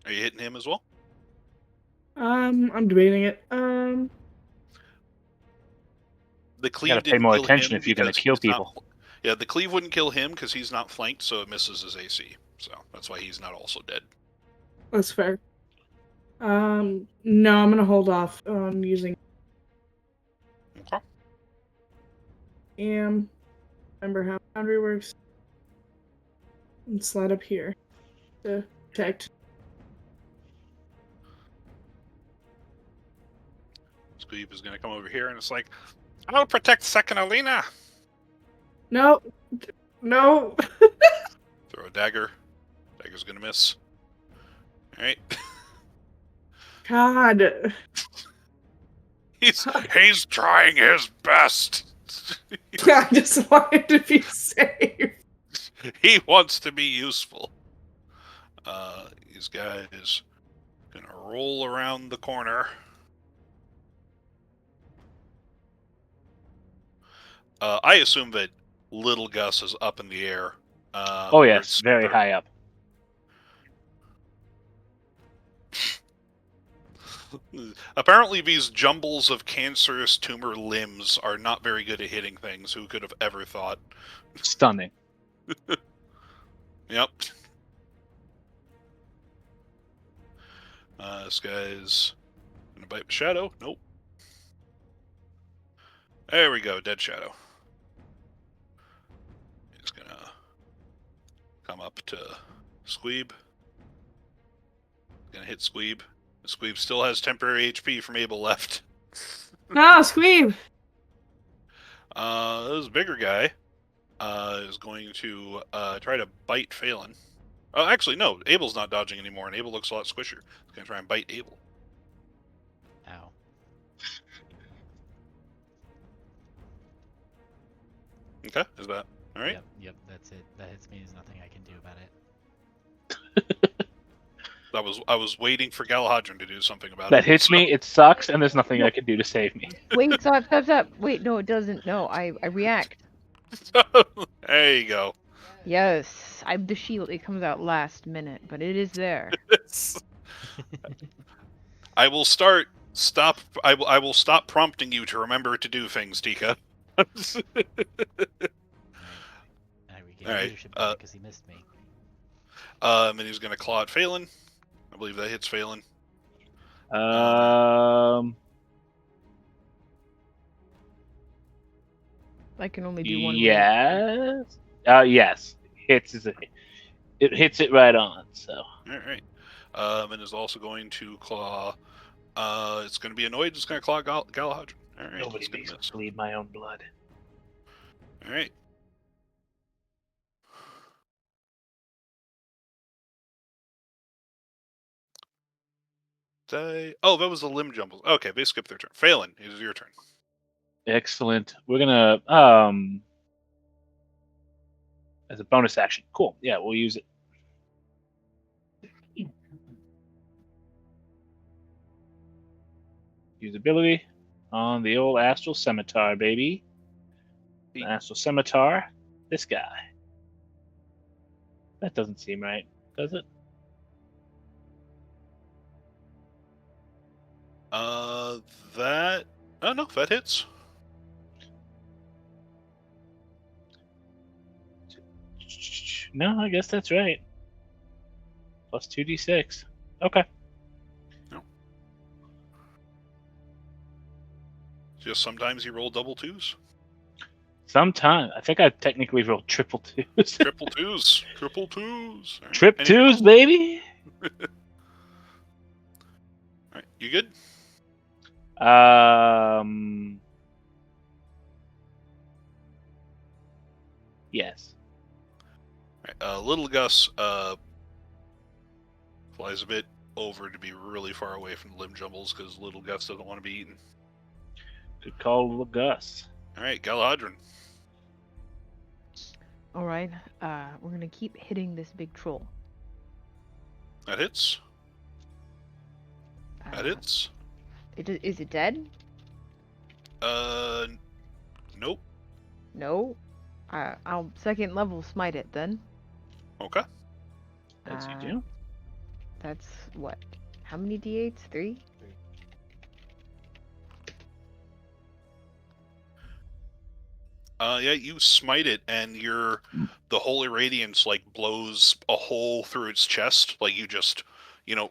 Are you hitting him as well? I'm debating it. The cleave You gotta pay didn't more kill attention him if you're gonna because kill he's not- people. Yeah, the cleave wouldn't kill him because he's not flanked, so it misses his AC. So that's why he's not also dead. That's fair. No, I'm gonna hold off on using. Okay. Remember how Foundry works. And slide up here to protect. Squeeb is going to come over here and it's like, I'll protect second Alina. No. No. Throw a dagger. Dagger's going to miss. Alright. God. He's trying his best. I just wanted to be safe. He wants to be useful. These guys gonna roll around the corner. I assume that Little Gus is up in the air. Oh where yes, it's very start- high up. Apparently, these jumbles of cancerous tumor limbs are not very good at hitting things. Who could have ever thought? Stunning. Yep. This guy's gonna bite the shadow. Nope. There we go. Dead shadow. He's gonna come up to Squeeb. Gonna hit Squeeb. Squeeb still has temporary HP from Abel left. No, Squeeb! This bigger guy is going to try to bite Phelan. Oh, actually, no. Abel's not dodging anymore, and Abel looks a lot squishier. He's going to try and bite Abel. Ow. Okay, is that all right? Yep, that's it. That hits me. There's nothing I can do about it. I was waiting for Galahadron to do something about it. That hits me. It sucks, and there's nothing I can do to save me. Wait, stop. Wait, no, it doesn't. No, I react. There you go. Yes, I'm the shield. It comes out last minute, but it is there. I will stop. I will stop prompting you to remember to do things, Tika. I regained All right, leadership back because he missed me. And he's going to claw at Phelan. I believe that hits Phelan. I can only do one. Yes. Yes. It hits it right on. So. All right. And is also going to claw. It's going to be annoyed. It's going to claw Galahadron. All right. Nobody makes me bleed my own blood. All right. Oh, that was the limb jumbles. Okay, they skipped their turn. Phelan, it is your turn. Excellent. We're gonna as a bonus action. Cool. Yeah, we'll use it. Use ability on the old Astral Scimitar, baby. The Astral Scimitar. This guy. That doesn't seem right, does it? That. Oh no, that hits. No, I guess that's right. Plus 2d6. Okay. No. Just sometimes you roll double twos. Sometimes. I think I technically rolled triple twos. Triple twos. Triple twos. All right. Trip Anything twos, else? baby. All right, you good? Yes. All right, Little Gus flies a bit over to be really far away from the limb jumbles because Little Gus doesn't want to be eaten. Good call, Little Gus. All right, Galahadron. All right. We're gonna keep hitting this big troll. That hits. That hits. Is it dead? Nope. No. I'll second level smite it then. Okay. As you do. That's what? How many d8s? 3? Yeah, you smite it, and the holy radiance like blows a hole through its chest. Like you just,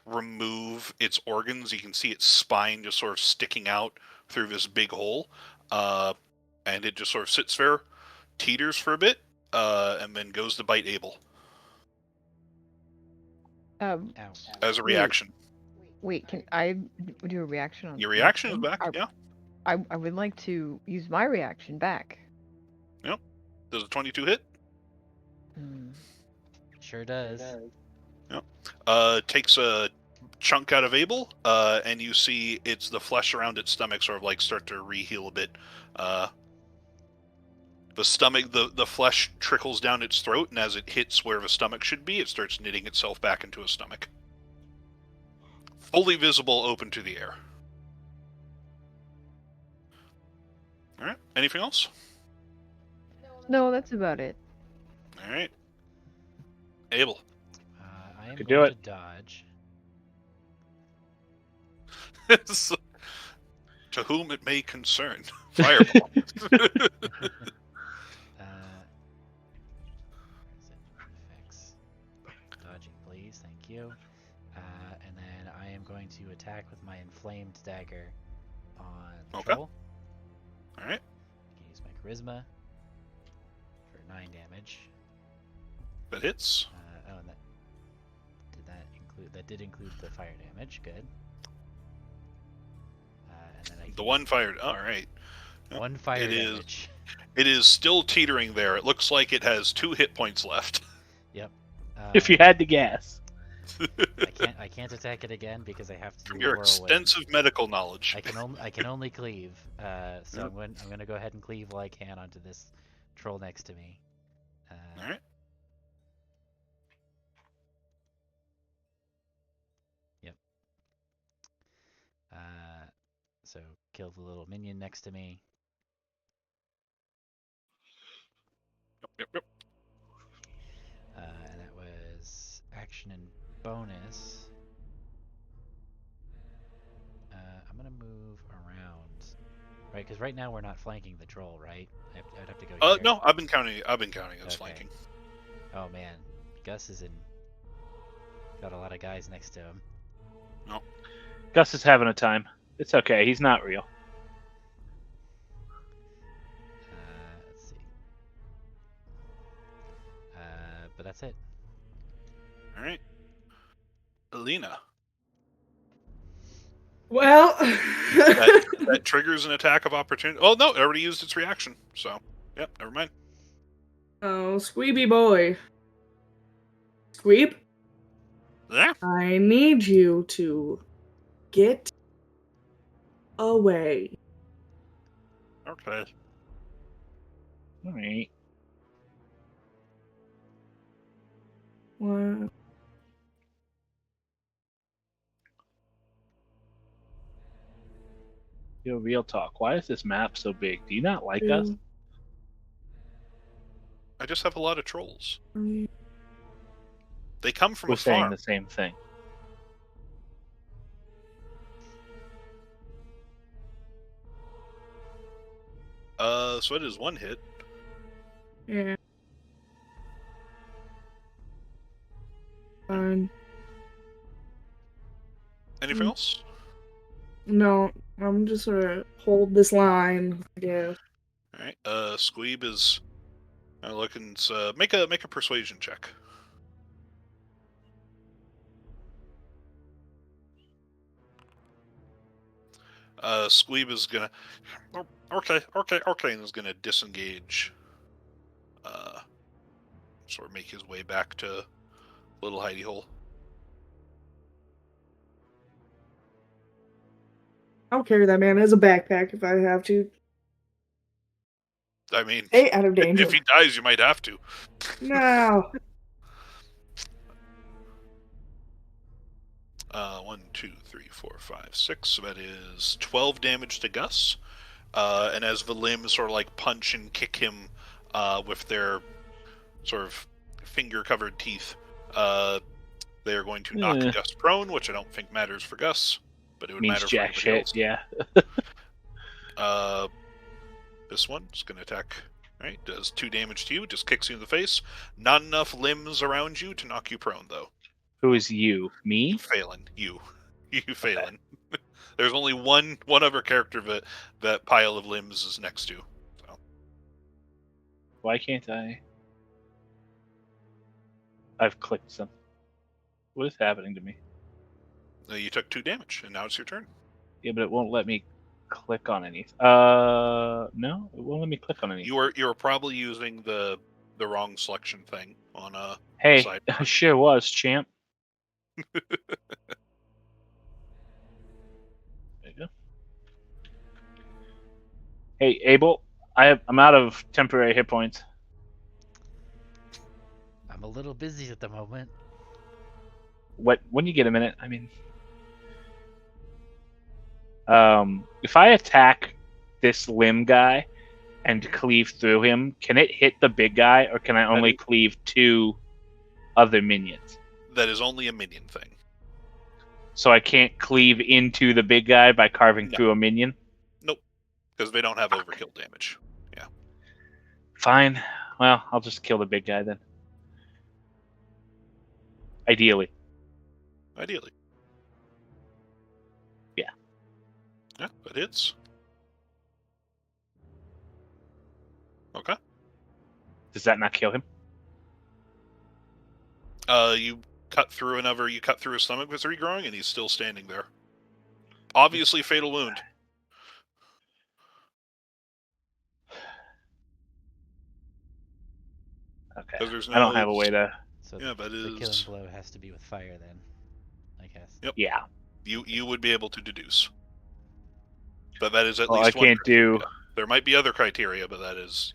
remove its organs. You can see its spine just sort of sticking out through this big hole, and it just sort of sits there, teeters for a bit, and then goes to bite Abel Ow. as a reaction. Wait, can I do a reaction on Your reaction is back. Yeah. I would like to use my reaction back. Yep. Does a 22 hit? Sure does. Yep. Takes a chunk out of Abel, and you see the flesh around its stomach sort of like start to re-heal a bit. The stomach, the flesh trickles down its throat, and as it hits where the stomach should be, it starts knitting itself back into a stomach. Fully visible, open to the air. All right. Anything else? No, that's about it. All right. Abel. I am Could do going it. to dodge. To whom it may concern. Fireball. Where is it? Effects. Dodging, please. Thank you. And then I am going to attack with my inflamed dagger on the Okay. troll. All right. I can use my charisma for 9 damage. That hits. And that did include the fire damage. Good. And then I can The one fired. All right. one fire It is- damage. It is still teetering there. It looks like it has 2 hit points left. Yep. If you had to guess. I can't attack it again because I have to do From your whirlwind. extensive medical knowledge. I can only cleave. So Yep. I'm going to go ahead and cleave while I can onto this troll next to me. All right. So kill the little minion next to me. Yep. And that was action and bonus. I'm gonna move around, right? Because right now we're not flanking the troll, right? I'd have to go here. No, I've been counting as Okay. flanking. Oh man, Gus is in. Got a lot of guys next to him. Gus is having a time. It's okay. He's not real. Let's see. But that's it. All right. Alina. Well, That triggers an attack of opportunity. Oh, no, it already used its reaction. So, yep, never mind. oh, Squeeby boy. Squeeb, Yeah. I need you to get away. Okay. All right. What? Yo, real talk. Why is this map so big? Do you not like us? I just have a lot of trolls. 2, They come from We're a saying farm. the same thing. So it is 1 hit. Yeah. Fine. Anything else? No, I'm just gonna hold this line. Yeah. All right. Squeeb is looking. Make a persuasion check. Squeeb is gonna. Okay, and is gonna disengage. Sort of make his way back to Little Hidey Hole. I'll carry that man as a backpack if I have to. I mean, Stay out of danger. if he dies, you might have to. No. 1, 2, 3, 4, 5, 6. So that is 12 damage to Gus. And as the limbs sort of like punch and kick him with their sort of finger-covered teeth, they are going to knock Gus prone, which I don't think matters for Gus, but it would Means matter jack for everybody shit. else. Yeah. This one is going to attack. Right, does 2 damage to you, just kicks you in the face. Not enough limbs around you to knock you prone, though. Who is you? Me? Phelan, you Phelan. There's only one other character that pile of limbs is next to. So. Why can't I? I've clicked something. What is happening to me? You took 2 damage, and now it's your turn. Yeah, but it won't let me click on anything. No, it won't let me click on anything. You were probably using the wrong selection thing on a. Hey, side. I sure was, champ. There you go. Hey, Abel, I'm out of temporary hit points. I'm a little busy at the moment. When you get a minute, I mean, if I attack this limb guy, and cleave through him, can it hit the big guy, or can I only cleave 2 other minions? That is only a minion thing. So I can't cleave into the big guy by carving No. through a minion? Nope, because they don't have overkill damage. Fine. Well, I'll just kill the big guy then. Ideally. Ideally. Yeah. Yeah, that hits. Okay. Does that not kill him? You cut through his stomach with regrowing, and he's still standing there. Obviously, fatal wound. Okay. 'Cause there's I don't no- have a way to... So Yeah, but the killing is blow has to be with fire then, I guess. Yep. Yeah. You would be able to deduce, but that is at Well, least I one can't criteria. do... There might be other criteria, but that is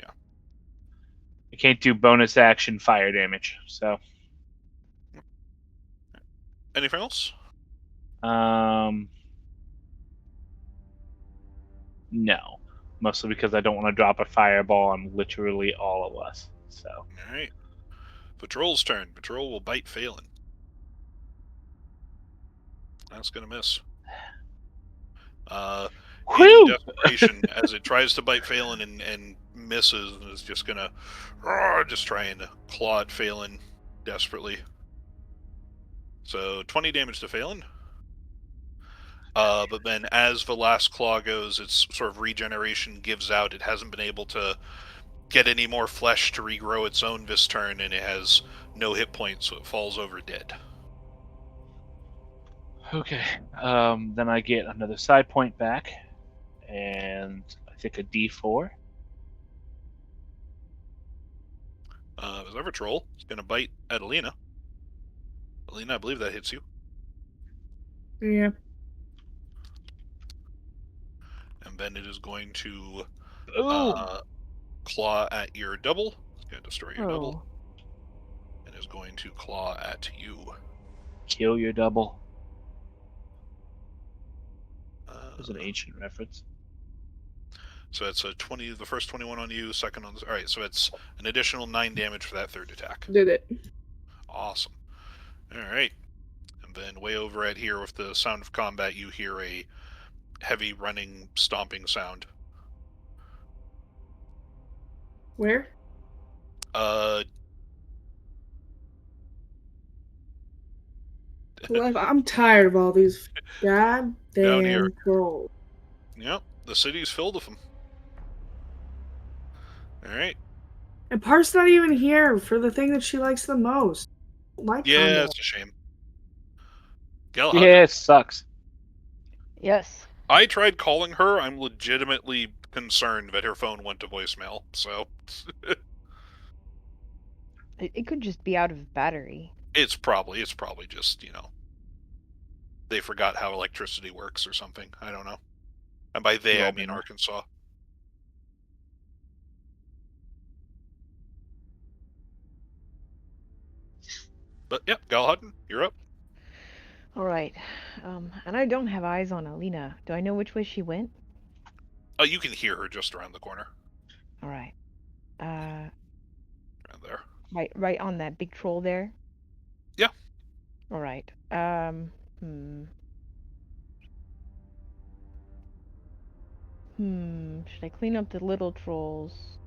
I can't do bonus action fire damage, so... Anything else? No. Mostly because I don't want to drop a fireball on literally all of us. So. All right. Patrol's turn. Patrol will bite Phelan. That's gonna miss. In desperation, as it tries to bite Phelan and misses, and is just gonna just trying to claw at Phelan desperately. So 20 damage to Phelan. But then as the last claw goes, its sort of regeneration gives out. It hasn't been able to get any more flesh to regrow its own this turn, and it has no hit points, so it falls over dead. Okay. Then I get another side point back, and I think a D4. There's our troll. It's going to bite at Alina. Alina, I believe that hits you. Yeah. And then it is going to Ooh! claw at your double. It's going to destroy your double. Oh. And is going to claw at you. Kill your double. There's an Uh, ancient reference. so it's a 20. The first 21 on you, second on the... Alright, so it's an additional 9 damage for that third attack. Did it. Awesome. Alright. And then way over at here with the sound of combat, you hear a heavy running, stomping sound. Where? I'm tired of all these Down here. goddamn trolls. Yep, the city's filled with them. Alright. And Part's not even here for the thing that she likes the most. Like Yeah, Hondo. it's a shame. Galahad, Yeah, it sucks. Yes. I tried calling her. I'm legitimately concerned that her phone went to voicemail, so... It could just be out of battery. It's probably just, they forgot how electricity works or something. I don't know. And by they, I mean Arkansas. But yeah, Galahad, you're up. All right. And I don't have eyes on Alina. Do I know which way she went? You can hear her just around the corner. All right. Around there. Right on that big troll there. Yeah. All right. Should I clean up the little trolls?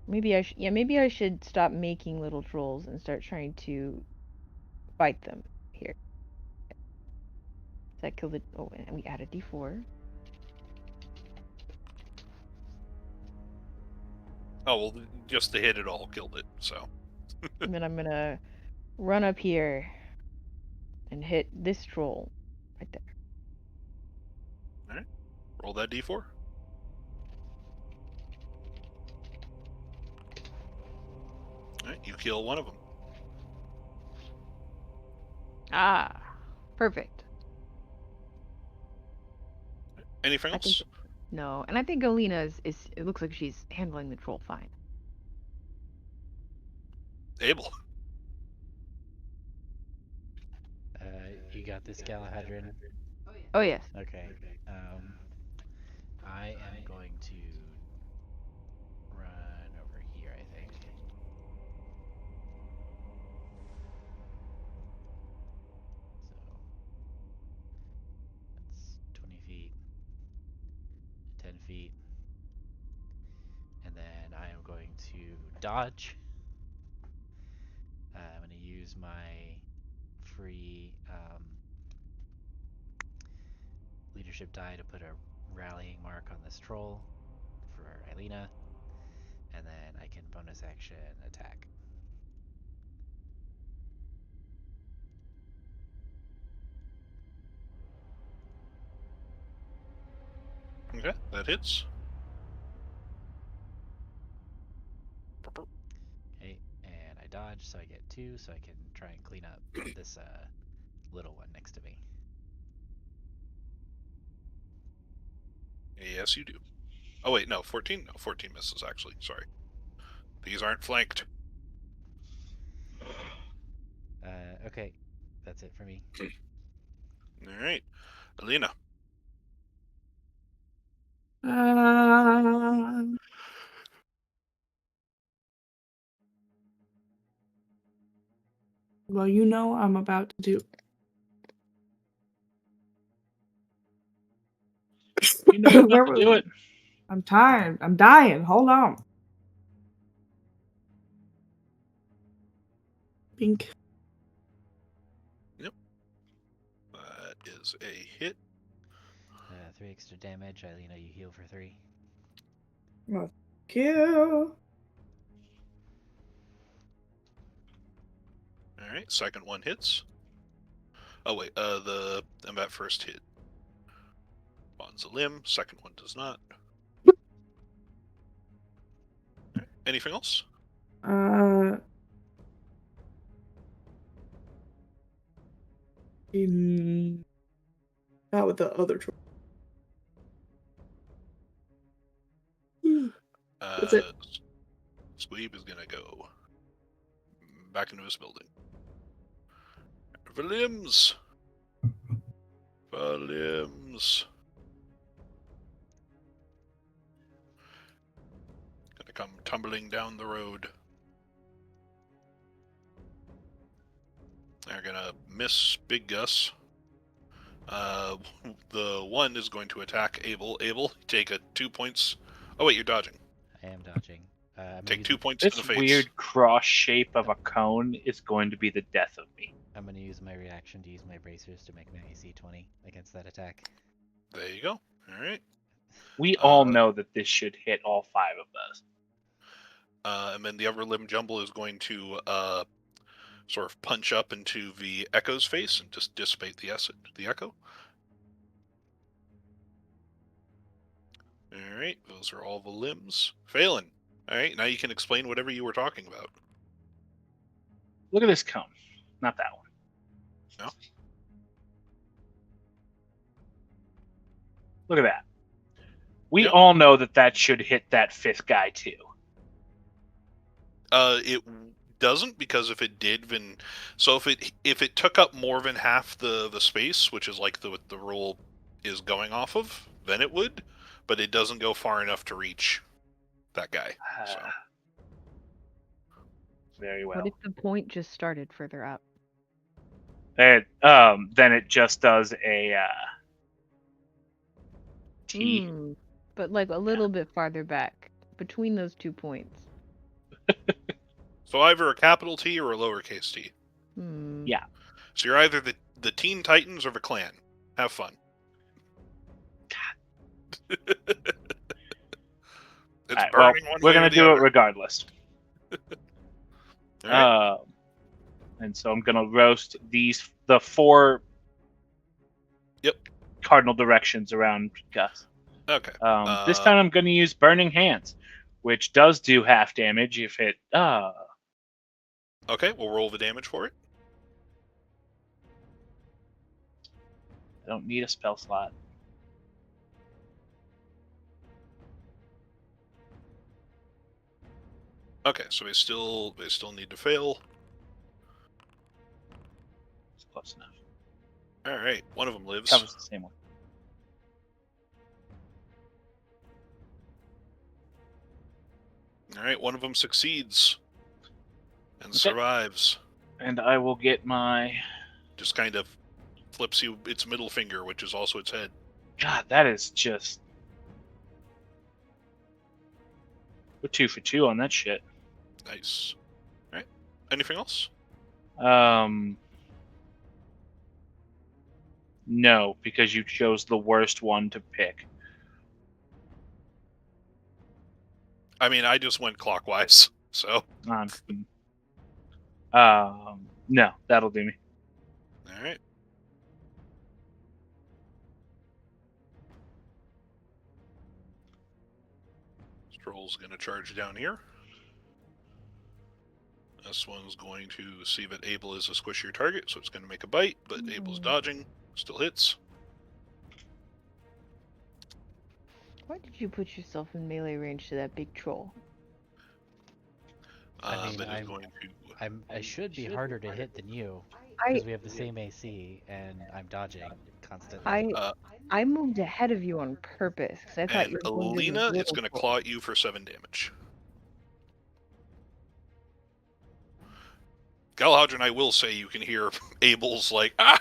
Maybe I should. Yeah, maybe I should stop making little trolls and start trying to fight them here. Does that kill the? Oh, and we add a D4. Oh well, just to hit it all killed it. So. And then I'm gonna run up here and hit this troll right there. All right. Roll that D4. All right, you kill one of them. Ah, perfect. Anything else? No, and I think Alina is. It looks like she's handling the troll fine. Abel. You got this, Galahadrin? Oh yes. Okay. I am going to feet. And then I am going to dodge. I'm going to use my free leadership die to put a rallying mark on this troll for Elena. And then I can bonus action attack. Okay, that hits. Okay, and I dodge, so I get 2, so I can try and clean up this little one next to me. Yes, you do. Oh wait, no, 14? No, 14 misses actually. Sorry. These aren't flanked. Okay, that's it for me. Alright. Alina. Well, you know I'm about to do. You know Where about to was do I? it. I'm tired. I'm dying. Hold on. Pink. Yep. That is a hit. 3 extra damage. Elena, you heal for 3. Oh, kill. Alright, second one hits. Oh wait, the that first hit bonds a limb, second one does not. Right. Anything else? Not with the other troll. That's it. Squeeb is gonna go back into his building. For limbs! For limbs! Gonna come tumbling down the road. They're gonna miss Big Gus. The one is going to attack Abel. Abel, take a 2 points. Oh wait, you're dodging. I am dodging. I'm Take gonna 2 use, points to the This face. weird cross shape of a cone is going to be the death of me. I'm gonna use my reaction to use my bracers to make my AC 20 against that attack. There you go. Alright. We all know that this should hit all 5 of those. And then the upper limb jumble is going to sort of punch up into the Echo's face and just dissipate the echo. Alright, those are all the limbs. Phelan. Alright, now you can explain whatever you were talking about. Look at this cone. Not that one. No? Look at that. We Yep. all know that that should hit that 5th guy too. It doesn't, because if it did, then so if it took up more than half the space, which is like the roll is going off of, then it would, but it doesn't go far enough to reach that guy. So Very well. What if the point just started further up? Then it just does a T. But like a little bit farther back between those 2 points. So either a capital T or a lowercase t. Yeah. So you're either the Teen Titans or the Clan. Have fun. It's Right, burning well, one we're way gonna or the do other. it regardless. All right. And so I'm gonna roast the 4 cardinal directions around Gus. Okay. This time I'm gonna use Burning Hands, which does do half damage if it Okay, we'll roll the damage for it. I don't need a spell slot. Okay, so they still need to fail. It's close enough. All right, one of them lives. Covers the same one. All right, one of them succeeds and Okay. survives. And I will get my... Just kind of flips you its middle finger, which is also its head. God, that is just... We're 2 for 2 on that shit. Nice. All right. Anything else? No, because you chose the worst one to pick. I mean, I just went clockwise, so. No, that'll do me. All right. Troll's going to charge down here. This one's going to see that Abel is a squishier target, so it's going to make a bite, but Abel's dodging. Still hits. Why did you put yourself in melee range to that big troll? I mean, But is going to... I should be harder to hit than you I because we have the same AC and I'm dodging constantly. I moved ahead of you on purpose because I thought And you were going to do Alina, the it's going to little claw at you for 7 damage. Galahadron, I will say you can hear Abel's like, ah!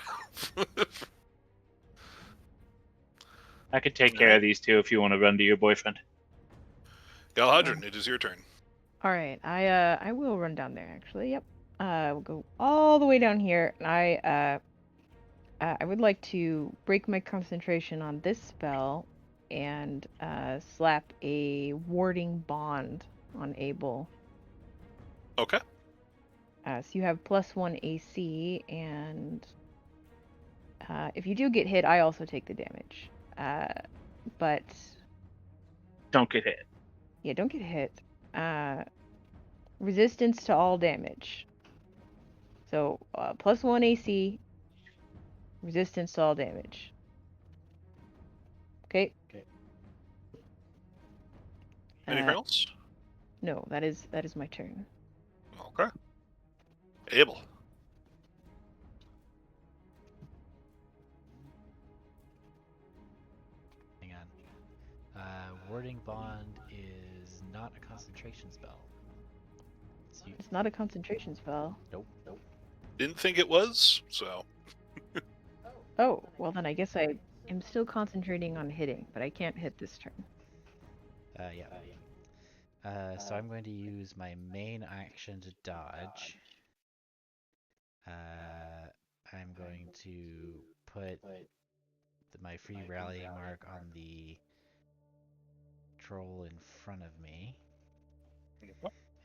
I could take care of these two if you want to run to your boyfriend. Galahadron, it is your turn. All right, I will run down there actually. Yep. We'll go all the way down here, and I would like to break my concentration on this spell and slap a warding bond on Abel. Okay. So you have +1 AC, and if you do get hit, I also take the damage. But Don't get hit. yeah, don't get hit. Resistance to all damage. So +1 AC, resistance to all damage. Okay. Anything else? No, that is my turn. Okay. Abel. Hang on. Warding Bond is not a concentration spell. It's not a concentration spell. Nope. Didn't think it was, so... Oh, well then I guess I am still concentrating on hitting, but I can't hit this turn. So I'm going to use my main action to dodge. I'm going to put my free rallying mark on the troll in front of me.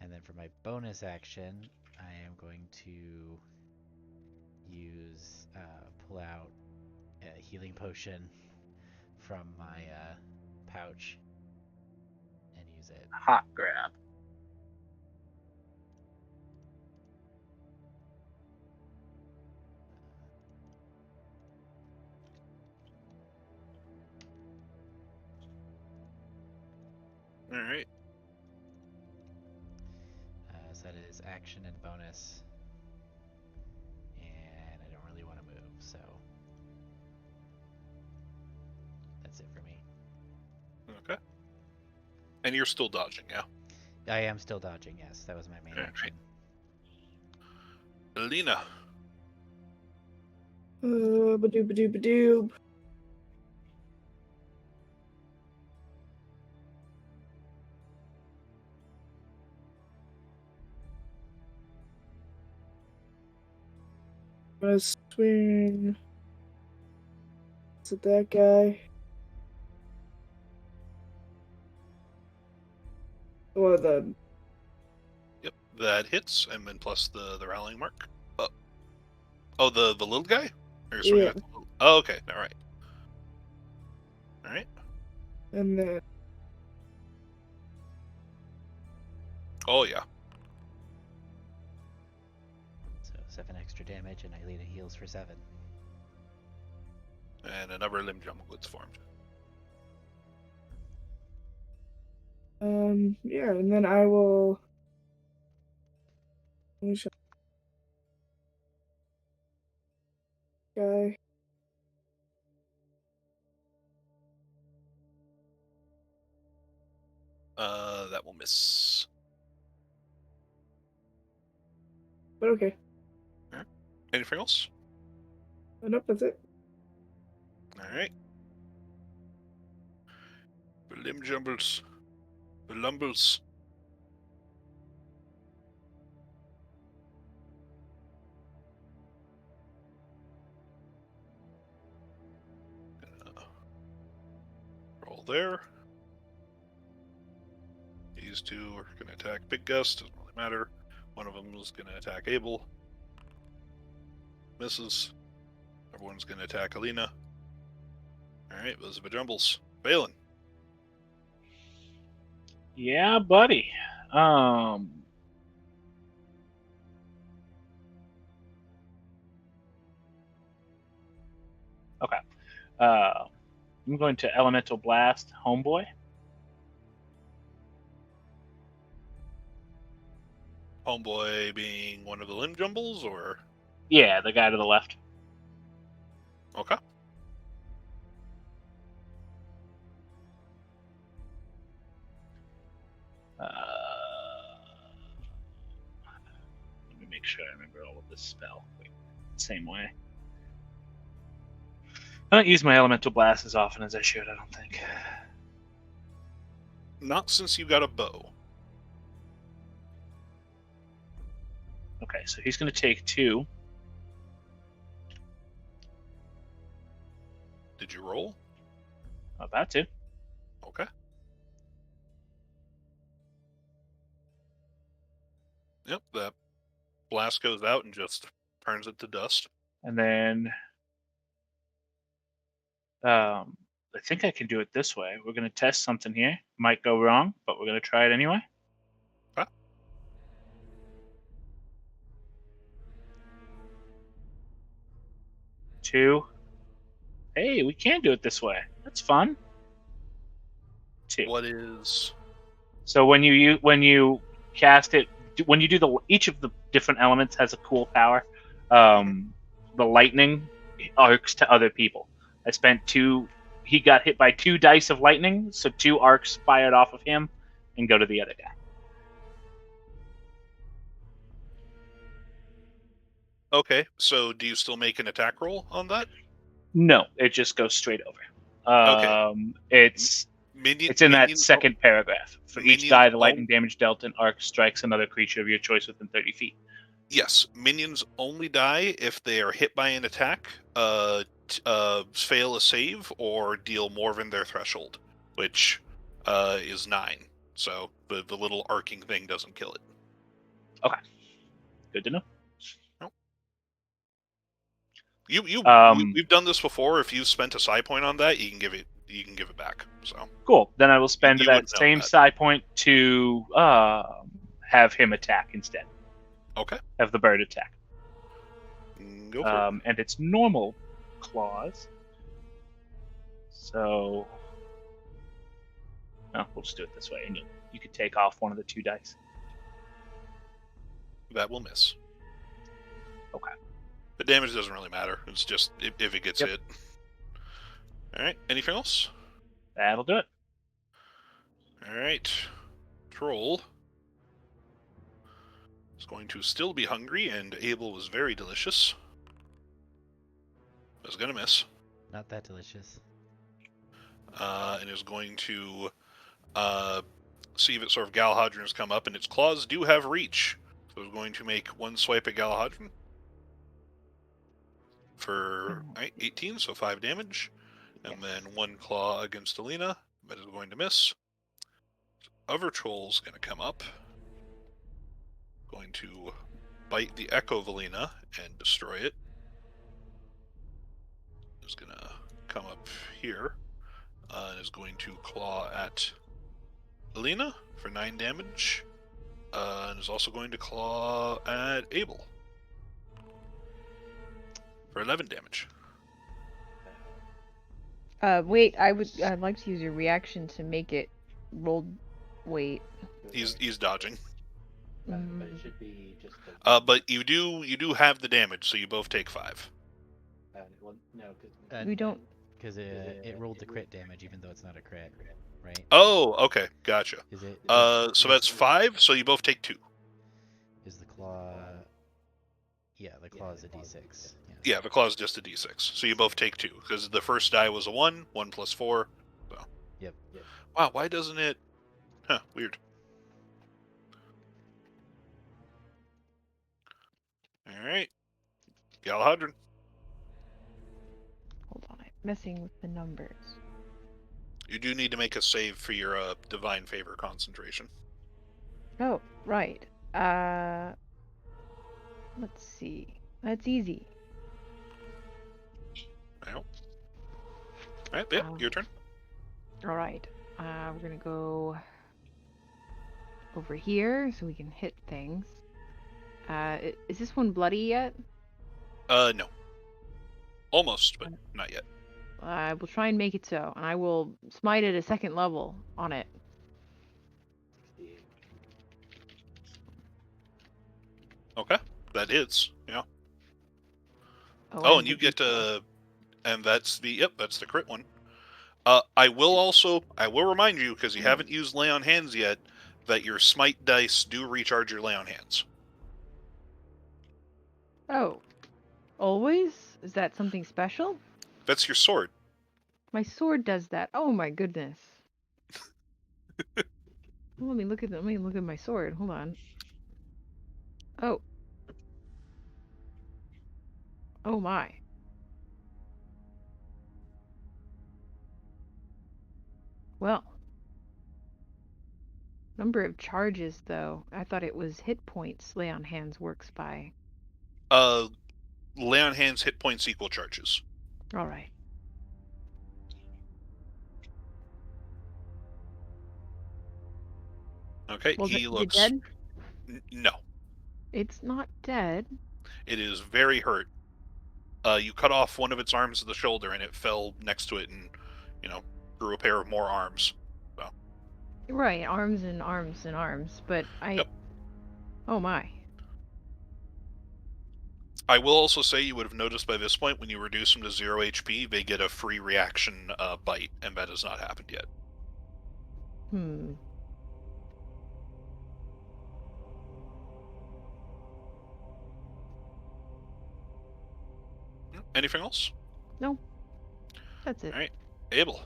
And then for my bonus action, I am going to use pull out a healing potion from my pouch and use it. Hot grab. Alright. So that is action and bonus. And I don't really want to move, so that's it for me. Okay. And you're still dodging, yeah? I am still dodging, yes. That was my main action. Alina. Badoob. I'm gonna swing. Is it that guy? Or the... Yep, that hits, and then plus the rallying mark. Oh, the little guy? Or you're swinging at the little... Oh, okay, alright. Alright. And then... Oh, yeah. So 7 extra damage, and Aelina heals for 7. And another limb jumble gets formed. Yeah, and then I will... Guy. That will miss. But okay. Alright. Anything else? Nope, that's it. Alright. The limb jumbles. The lumbles. still there. These two are going to attack Big Gus. Doesn't really matter. One of them is going to attack Abel. Misses. Everyone's going to attack Alina. Alright, those are the jumbles. Balin. Yeah, buddy. Okay. I'm going to Elemental Blast Homeboy. Homeboy being one of the limb jumbles, or? Yeah, the guy to the left. Okay. Let me make sure I remember all of this spell. Wait, same way. I don't use my Elemental Blast as often as I should, I don't think. Not since you got a bow. Okay, so he's going to take 2. Did you roll? About to. Okay. Yep, that blast goes out and just turns it to dust. And then I think I can do it this way. We're going to test something here. Might go wrong, but we're going to try it anyway. Okay. Two. Hey, we can do it this way. That's fun. 2. What is... So when you cast it, when you do each of the different elements has a cool power. The lightning arcs to other people. I spent 2. He got hit by 2 dice of lightning, so 2 arcs fired off of him and go to the other guy. Okay, so do you still make an attack roll on that? No, it just goes straight over. It's in that second paragraph. For each die, the lightning damage dealt, an arc strikes another creature of your choice within 30 feet. Yes, minions only die if they are hit by an attack, fail a save, or deal more than their threshold, which is 9. So the little arcing thing doesn't kill it. Okay, good to know. We've done this before. If you spent a psi point on that, you can give it back. So cool. Then I will spend that same psi point to have him attack instead. Okay. Have the bird attack. Go for it. And it's normal claws. So we'll just do it this way, and you could take off one of the 2 dice. That will miss. Okay. The damage doesn't really matter. It's just if it gets hit. All right. Anything else? That'll do it. All right. Troll is going to still be hungry, and Abel was very delicious. Is going to miss. Not that delicious. And is going to see if it sort of Galahadron's come up, and its claws do have reach. So it's going to make 1 swipe at Galahadron for 18, so 5 damage. And then 1 claw against Alina. That is going to miss. Other Troll's going to come up. Going to bite the Echo of Alina and destroy it. Is going to come up here. And is going to claw at Alina for 9 damage. And is also going to claw at Abel for 11 damage. Wait, I'd like to use your reaction to make it roll. Wait. He's dodging. But it should be just. But you do have the damage, so you both take 5. We don't. Because it rolled the crit damage, even though it's not a crit, right? Oh, okay, gotcha. Is it? So that's 5. So you both take 2. Is the claw? Yeah, the claw is a d6. Yeah, the claw is just a d6. So you both take 2 because the first die was a 1. 1 plus 4. So. Yep. Wow, why doesn't it? Huh, weird. All right, Galahadron. Hold on, I'm messing with the numbers. You do need to make a save for your divine favor concentration. Oh, right. Let's see. That's easy. Well. Alright, yep, your turn. All right. We're gonna go over here so we can hit things. Is this one bloody yet? No. Almost, but not yet. I will try and make it so, and I will smite at a second level on it. Okay, that is, yeah. Oh, And you get and that's the crit one. I will remind you, because you haven't used lay on hands yet, that your smite dice do recharge your lay on hands. Oh, always? Is that something special? That's your sword. My sword does that. Oh my goodness. Well, let me look at my sword. Hold on. Oh. Oh my. Well. Number of charges, though. I thought it was hit points lay on hands works by. Lay on hands hit points equal charges. All right. Okay, Well, he is it looks... dead? No. It's not dead. It is very hurt. You cut off one of its arms at the shoulder, and it fell next to it and, grew a pair of more arms. So. Right, arms and arms and arms, but Yep. Oh my. I will also say you would have noticed by this point, when you reduce them to 0 HP, they get a free reaction bite, and that has not happened yet. Anything else? No. That's it. All right, Abel.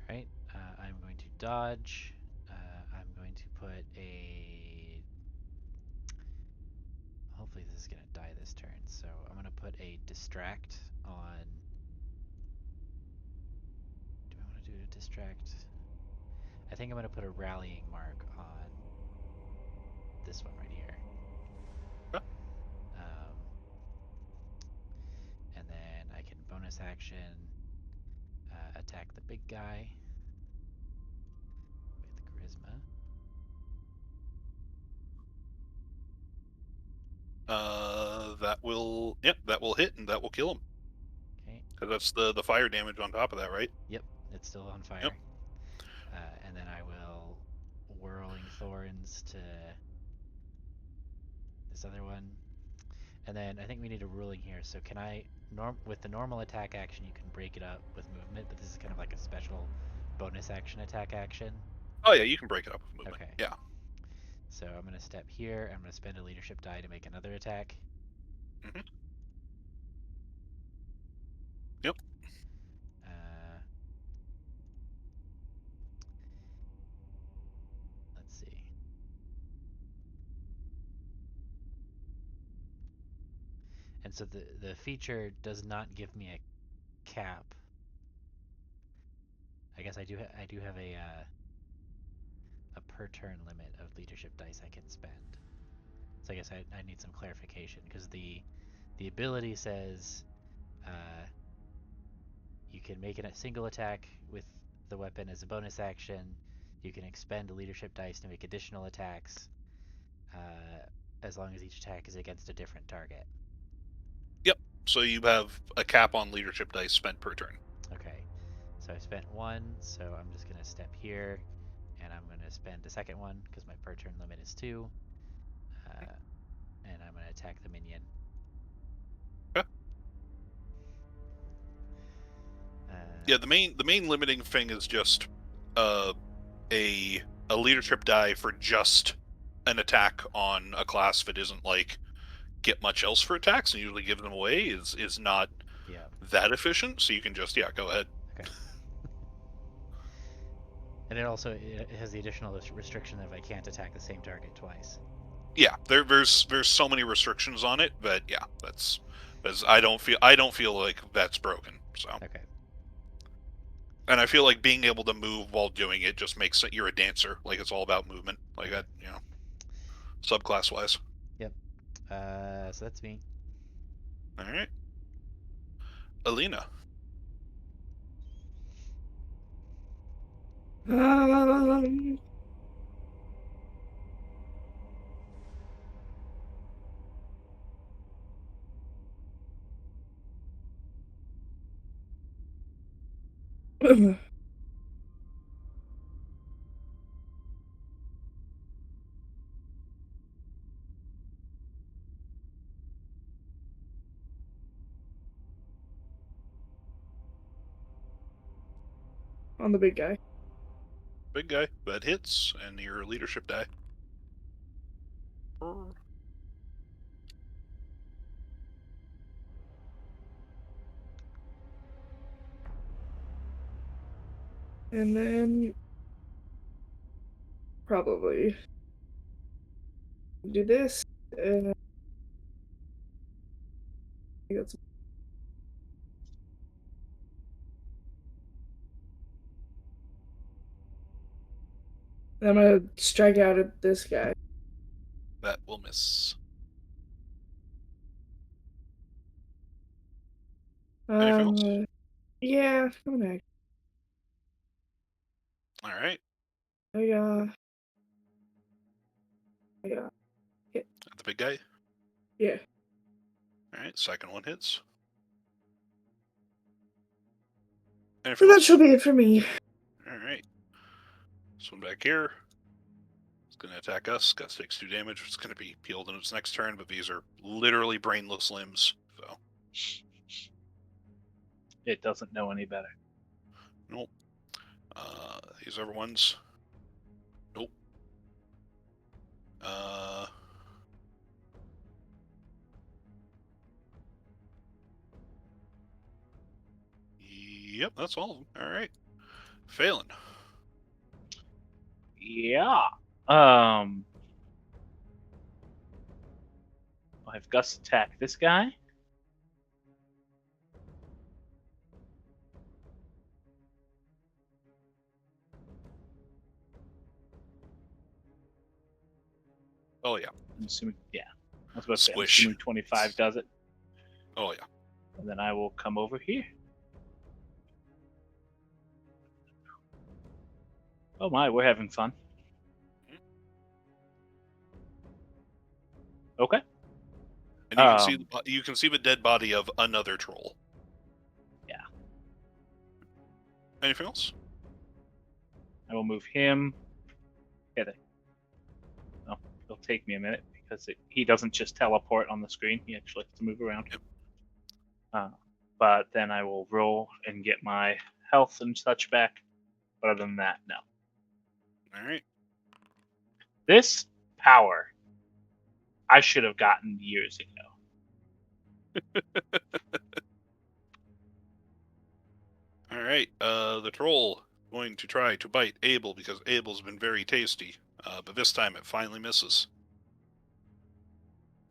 Right. I'm going to dodge. I'm going to put a... Hopefully this is going to die this turn. So I'm going to put a distract on... Do I want to do a distract? I think I'm going to put a rallying mark on this one right here. Okay. And then I can bonus action attack the big guy with charisma. That will hit, and that will kill him. Okay. Because that's the fire damage on top of that, right? Yep, it's still on fire. Yep. And then I will whirling thorns to this other one. And then I think we need a ruling here. So can I with the normal attack action you can break it up with movement, but this is kind of like a special bonus action attack action. Oh yeah, you can break it up with movement. Okay. Yeah. So I'm going to step here. I'm going to spend a leadership die to make another attack. Mm-hmm. Yep. Let's see. And so the feature does not give me a cap. I guess I do have a per turn limit of leadership dice I can spend. So I guess I need some clarification, because the ability says you can make a single attack with the weapon as a bonus action. You can expend a leadership dice to make additional attacks, as long as each attack is against a different target. Yep. So you have a cap on leadership dice spent per turn. Okay. So I spent one, so I'm just going to step here, and I'm going to spend a second one, because my per turn limit is 2. And I'm going to attack the minion. Okay. Yeah, the main limiting thing is just a leadership die for just an attack on a class that isn't like get much else for attacks and usually give them away is not that efficient. So you can just go ahead. Okay. And it has the additional restriction that if I can't attack the same target twice. Yeah, there's so many restrictions on it, but yeah, that's I don't feel like that's broken. So okay. And I feel like being able to move while doing it just makes it you're a dancer. Like it's all about movement. Like that, subclass wise. Yep. So that's me. All right. Alina. Um, on the big guy. Big guy. That hits, and your leadership die. And then probably do this. And that's I'm gonna strike out at this guy. That will miss. Anything else? Yeah, I'm gonna. All right. Yeah. The big guy. Yeah. All right. Second one hits. So Anything that else? shall be it for me. All right. This one back here. It's going to attack us. Gus takes 2 damage. It's going to be peeled in its next turn, but these are literally brainless limbs. So. It doesn't know any better. Nope. These other ones. Nope. Yep, that's all of them. All right. Phelan. Yeah. I'll have Gus attack this guy. Oh, yeah. I'm assuming, yeah. I was about to say, I'm Squish. assuming 25 does it. Oh, yeah. And then I will come over here. Oh my, we're having fun. Okay. And you can see the dead body of another troll. Yeah. Anything else? I will move him. No, it'll take me a minute because he doesn't just teleport on the screen. He actually has to move around. Yep. But then I will roll and get my health and such back. But other than that, no. All right. This power I should have gotten years ago. All right. The troll going to try to bite Abel because Abel's been very tasty. But this time it finally misses.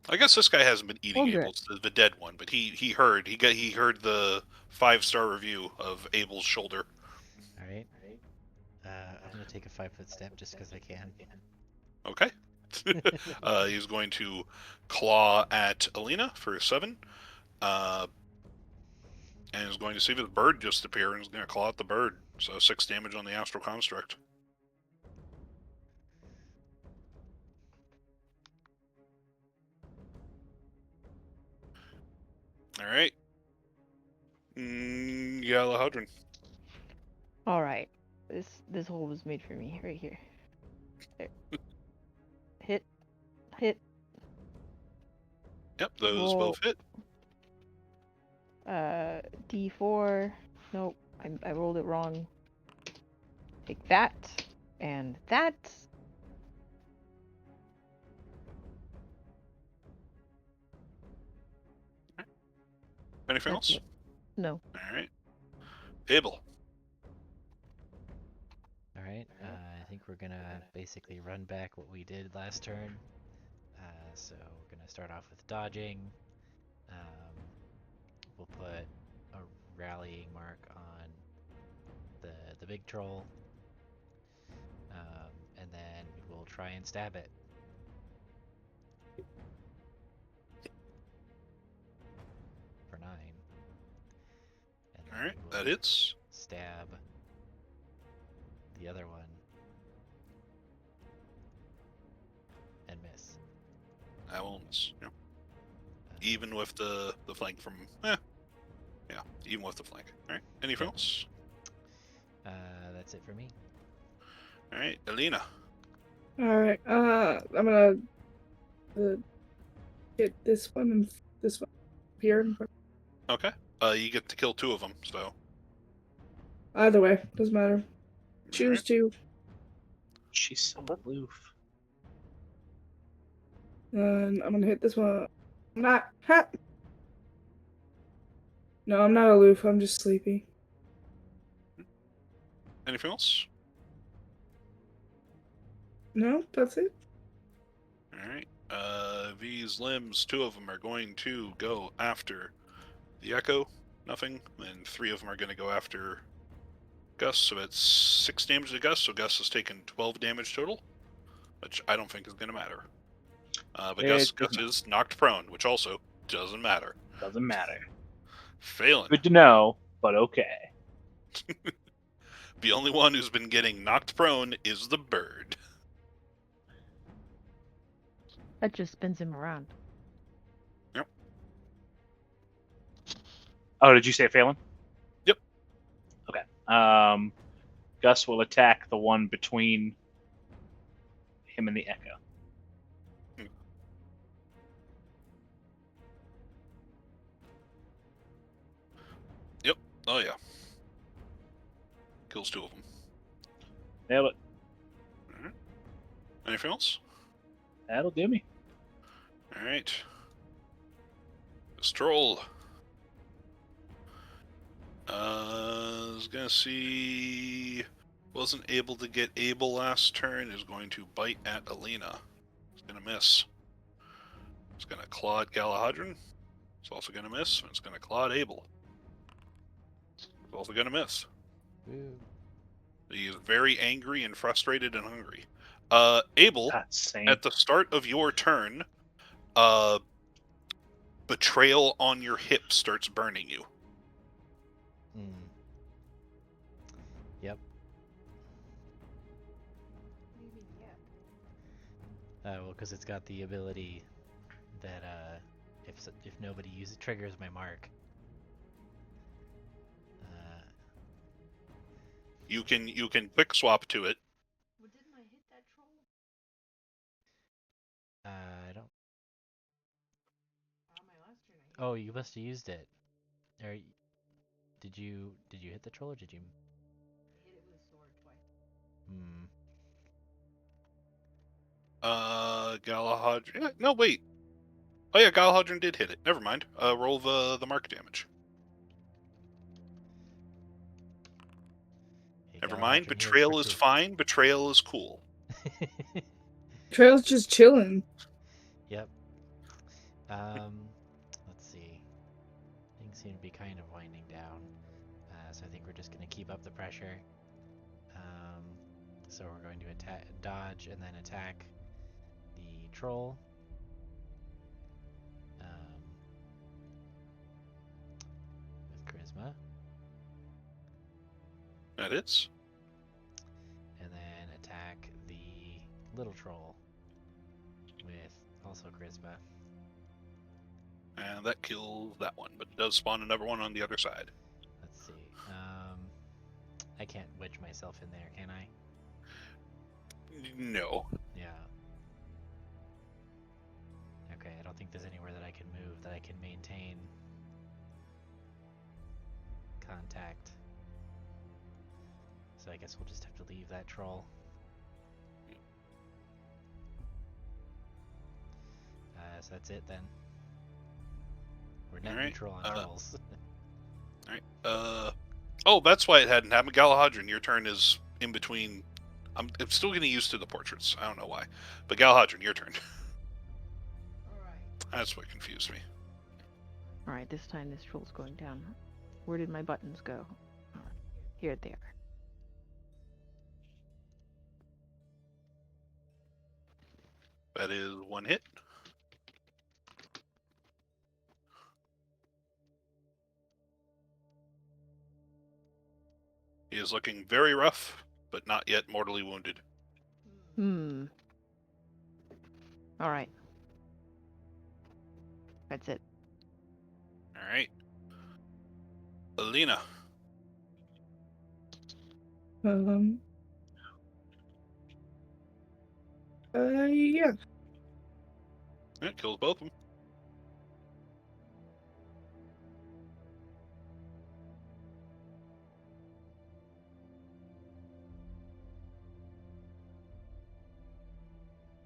I guess this guy hasn't been eating Ogre. Abel's, the dead one, but he heard the 5-star review of Abel's shoulder. All right. I'm gonna take a 5-foot step just because I can. Okay. He's going to claw at Alina for 7. And is going to see the bird just appear and is going to claw at the bird. So 6 damage on the Astral Construct. Alright. Galahadrin. All right. This hole was made for me right here. There. Hit. Yep, those Roll. both hit. D4. Nope, I rolled it wrong. Take that and that. Anything That's else? it. No. Alright. Abel. All right. I think we're gonna basically run back what we did last turn. So we're gonna start off with dodging. We'll put a rallying mark on the the big troll. And then we will try and stab it. For 9. And then Alright, we will that hits. stab the other one. And miss. That will miss. Yeah. Uh, Even with the flank from... Yeah, even with the flank. Alright, anything Yep. else? That's it for me. Alright, Alina. Alright, I'm gonna get this one and this one here. Okay. You get to kill 2 of them, so... Either way, doesn't matter. Choose Alright. two. She's so aloof. And I'm gonna hit this one. I'm not. Ha! No, I'm not aloof. I'm just sleepy. Anything else? No, that's it. Alright. These limbs, 2 of them are going to go after the Echo. Nothing. And 3 of them are going to go after Gus. So that's 6 damage to Gus. So Gus has taken 12 damage total, which I don't think is going to matter. But Gus is knocked prone, which also doesn't matter. Doesn't matter. Phelan. Good to know, but okay. The only one who's been getting knocked prone is the bird. That just spins him around. Oh, did you say Phelan? Yep. Okay. Gus will attack the one between him and the Echo. Yep. Oh, yeah. Kills 2 of them. Nail it. Alright. Anything else? That'll do me. Alright. This troll. I was gonna see... Wasn't able to get Abel last turn. Is going to bite at Alina. It's gonna miss. It's gonna claw Galahadron. It's also gonna miss. And it's gonna claw Abel. It's also gonna miss. Woo. He is very angry and frustrated and hungry. Abel, at the start of your turn, betrayal on your hip starts burning you. Yep. Well, because it's got the ability that if nobody uses triggers my mark. You can quick swap to it. Well, didn't I hit that troll? I don't. On my last turn, I hit Oh, you must have used it. Or did you hit the troll or did you? I hit it with a sword twice. Galahadron. No, wait. Oh yeah, Galahadron did hit it. Never mind. Roll the mark damage. Hey, Never Galahadron mind. here Betrayal for is proof. fine. Betrayal is cool. Trail's just chilling. Yep. Let's see. Things seem to be kind of winding down. So I think we're just going to keep up the pressure. So we're going to dodge and then attack the troll. With charisma. That hits. And then attack the little troll with also charisma. And that kills that one, but it does spawn another one on the other side. Let's see. I can't wedge myself in there, can I? No. Yeah. Okay, I don't think there's anywhere that I can move that I can maintain contact. So I guess we'll just have to leave that troll. So that's it then. We're net Alright, neutral on trolls. Alright. Oh, that's why it hadn't happened. Galahadron, your turn is in between. I'm still getting used to the portraits. I don't know why. But Galahadron, your turn. Alright. That's what confused me. Alright, this time this troll's going down. Where did my buttons go? Here they are. That is one hit. He is looking very rough, but not yet mortally wounded. Hmm. All right. That's it. All right. Alina. Yeah. That kills both of them.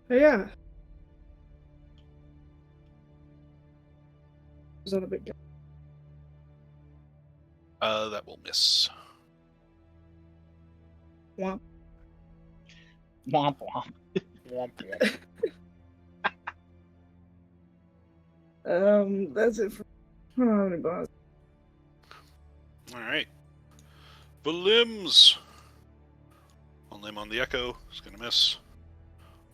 Yeah. Is that a big guy? That will miss. Womp. Womp womp. Womp womp. That's it for. I don't have any boss. All right. The limbs. One limb on the Echo is going to miss.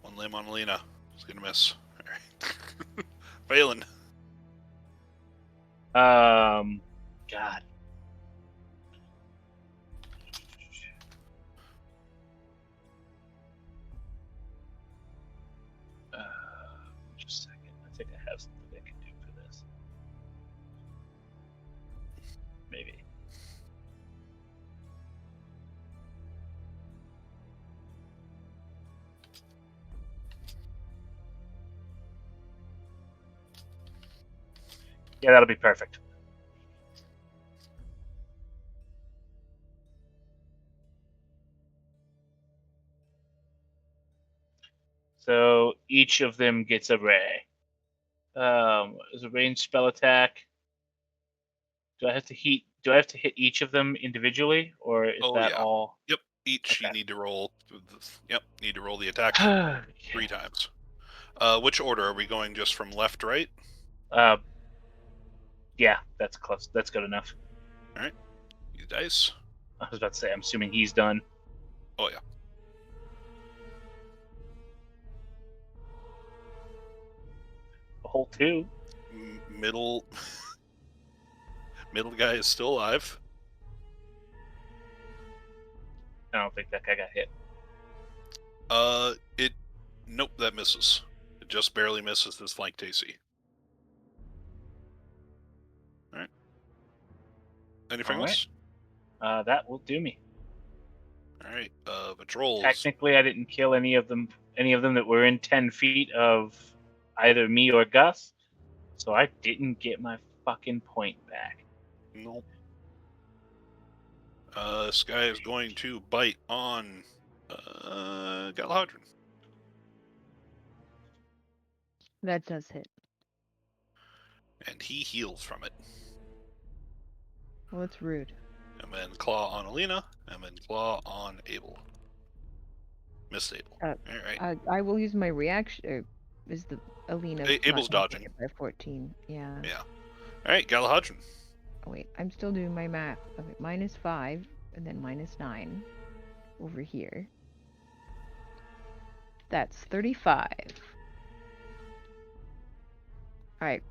One limb on Alina is going to miss. All right. Phelan. God. Just a second. I think I have something I can do for this. Maybe. Yeah, that'll be perfect. So each of them gets a ray. Is a ranged spell attack. Do I have to hit each of them individually, or is Oh, that yeah. all? Yep. Each Okay. you need to roll. Yep. Need to roll the attack Okay. 3 times. Which order are we going? Just from left, right? Yeah, that's close. That's good enough. All right. Use dice. I was about to say, I'm assuming he's done. Oh yeah. A whole 2. Middle. Middle guy is still alive. I don't think that guy got hit. Nope, that misses. It just barely misses this flanked AC. All right. Anything All right. else? That will do me. All right. Patrols. Technically, I didn't kill any of them that were in 10 feet of either me or Gus, so I didn't get my fucking point back. Nope. This guy is going to bite on Galahadron. That does hit. And he heals from it. Well, it's rude. And then claw on Alina, and then claw on Abel. Missed Abel. All right. I will use my reaction. Is the Alina? Abel's dodging. By 14. Yeah. Yeah. All right, Galahadron. Oh, wait, I'm still doing my math. Okay, -5 and then -9 over here. That's 35. All right.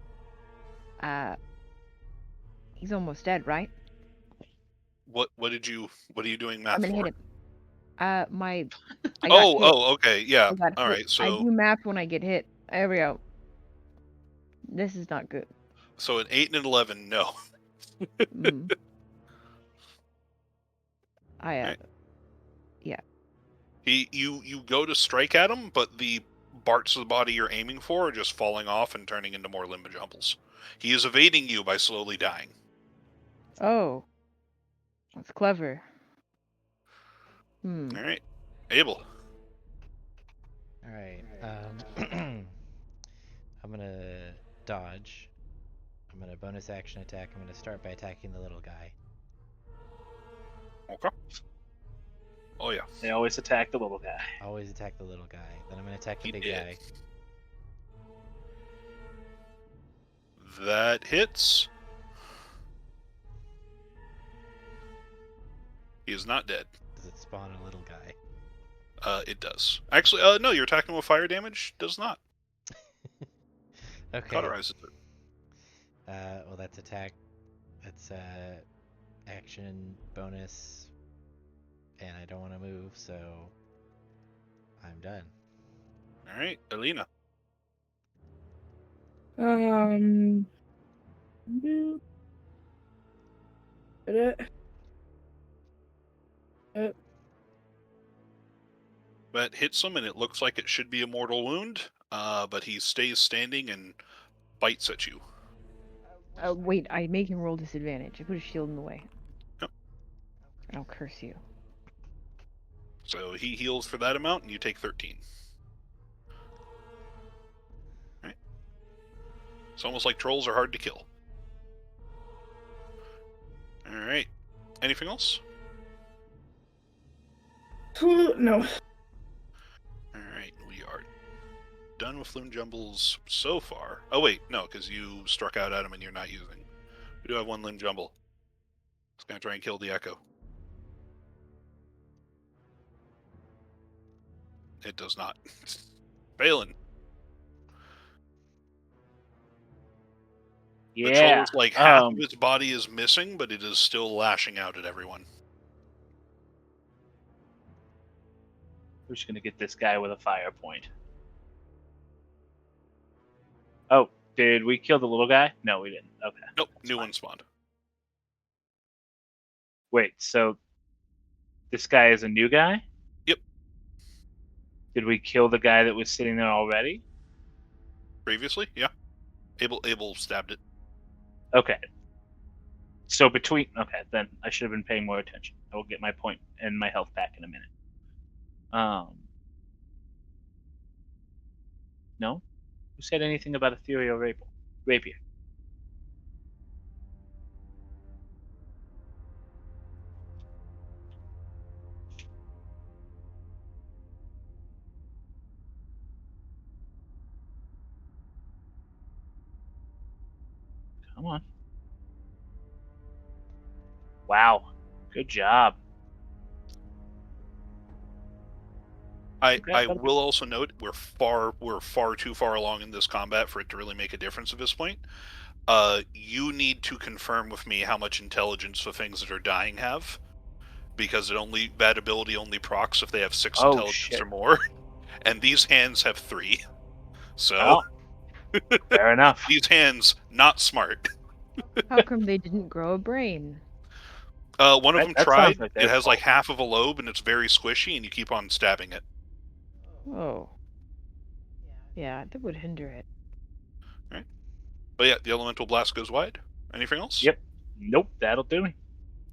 He's almost dead, right? What are you doing math I'm gonna for? hit him. I got hit. Okay, yeah. All right, I so do math when I get hit. There we go. This is not good. so an 8 and an 11, no. Mm. Right. Yeah. You go to strike at him, but the parts of the body you're aiming for are just falling off and turning into more limb jumbles. He is evading you by slowly dying. Oh. That's clever. All right, Abel. All right. I'm gonna dodge. I'm gonna bonus action attack. I'm gonna start by attacking the little guy. Okay. Oh yeah. They always attack the little guy. Always attack the little guy. Then I'm gonna attack the He big did. guy. That hits. He is not dead. Does it spawn a little guy? It does. Actually, no, you're attacking with fire damage. Does not. Okay. Cauterizes it. Well, that's attack. That's action bonus, and I don't want to move, so I'm done. All right, Alina. Boop. That hits him, and it looks like it should be a mortal wound. But he stays standing and bites at you. Wait, I make him roll disadvantage. I put a shield in the way. Yep. I'll curse you. So he heals for that amount, and you take 13. Right. It's almost like trolls are hard to kill. All right. Anything else? No. All right, we are done with Loon Jumbles so far. Oh wait, no, because you struck out at him and you're not using. We do have one Loon Jumble. It's gonna try and kill the Echo. It does not. Balin. The troll Yeah. is like half of its body is missing, but it is still lashing out at everyone. We're just gonna get this guy with a fire point. Oh, did we kill the little guy? No, we didn't. Okay. Nope, That's new fine. one spawned. Wait, so this guy is a new guy? Yep. Did we kill the guy that was sitting there already? Previously, yeah. Abel stabbed it. Okay. So okay, then I should have been paying more attention. I will get my point and my health back in a minute. No? Who said anything about ethereal rapier? Come on. Wow. Good job. I will also note we're far too far along in this combat for it to really make a difference at this point. You need to confirm with me how much intelligence the things that are dying have, because that ability only procs if they have 6 intelligence or more, and these hands have 3. So fair enough. These hands not smart. How come they didn't grow a brain? One of them tried. Like it has like half of a lobe, and it's very squishy, and you keep on stabbing it. Oh. Yeah, that would hinder it. Right. But yeah, the elemental blast goes wide. Anything else? Yep. Nope, that'll do me.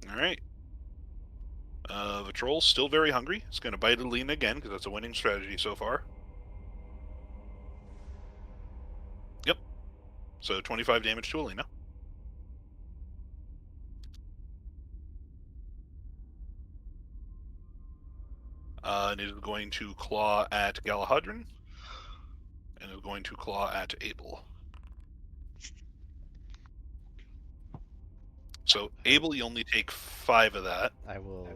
Alright. The troll's still very hungry. It's going to bite Alina again, because that's a winning strategy so far. Yep. So 25 damage to Alina. And it is going to claw at Galahadrin. And is going to claw at Abel. So, Abel, you only take 5 of that. I will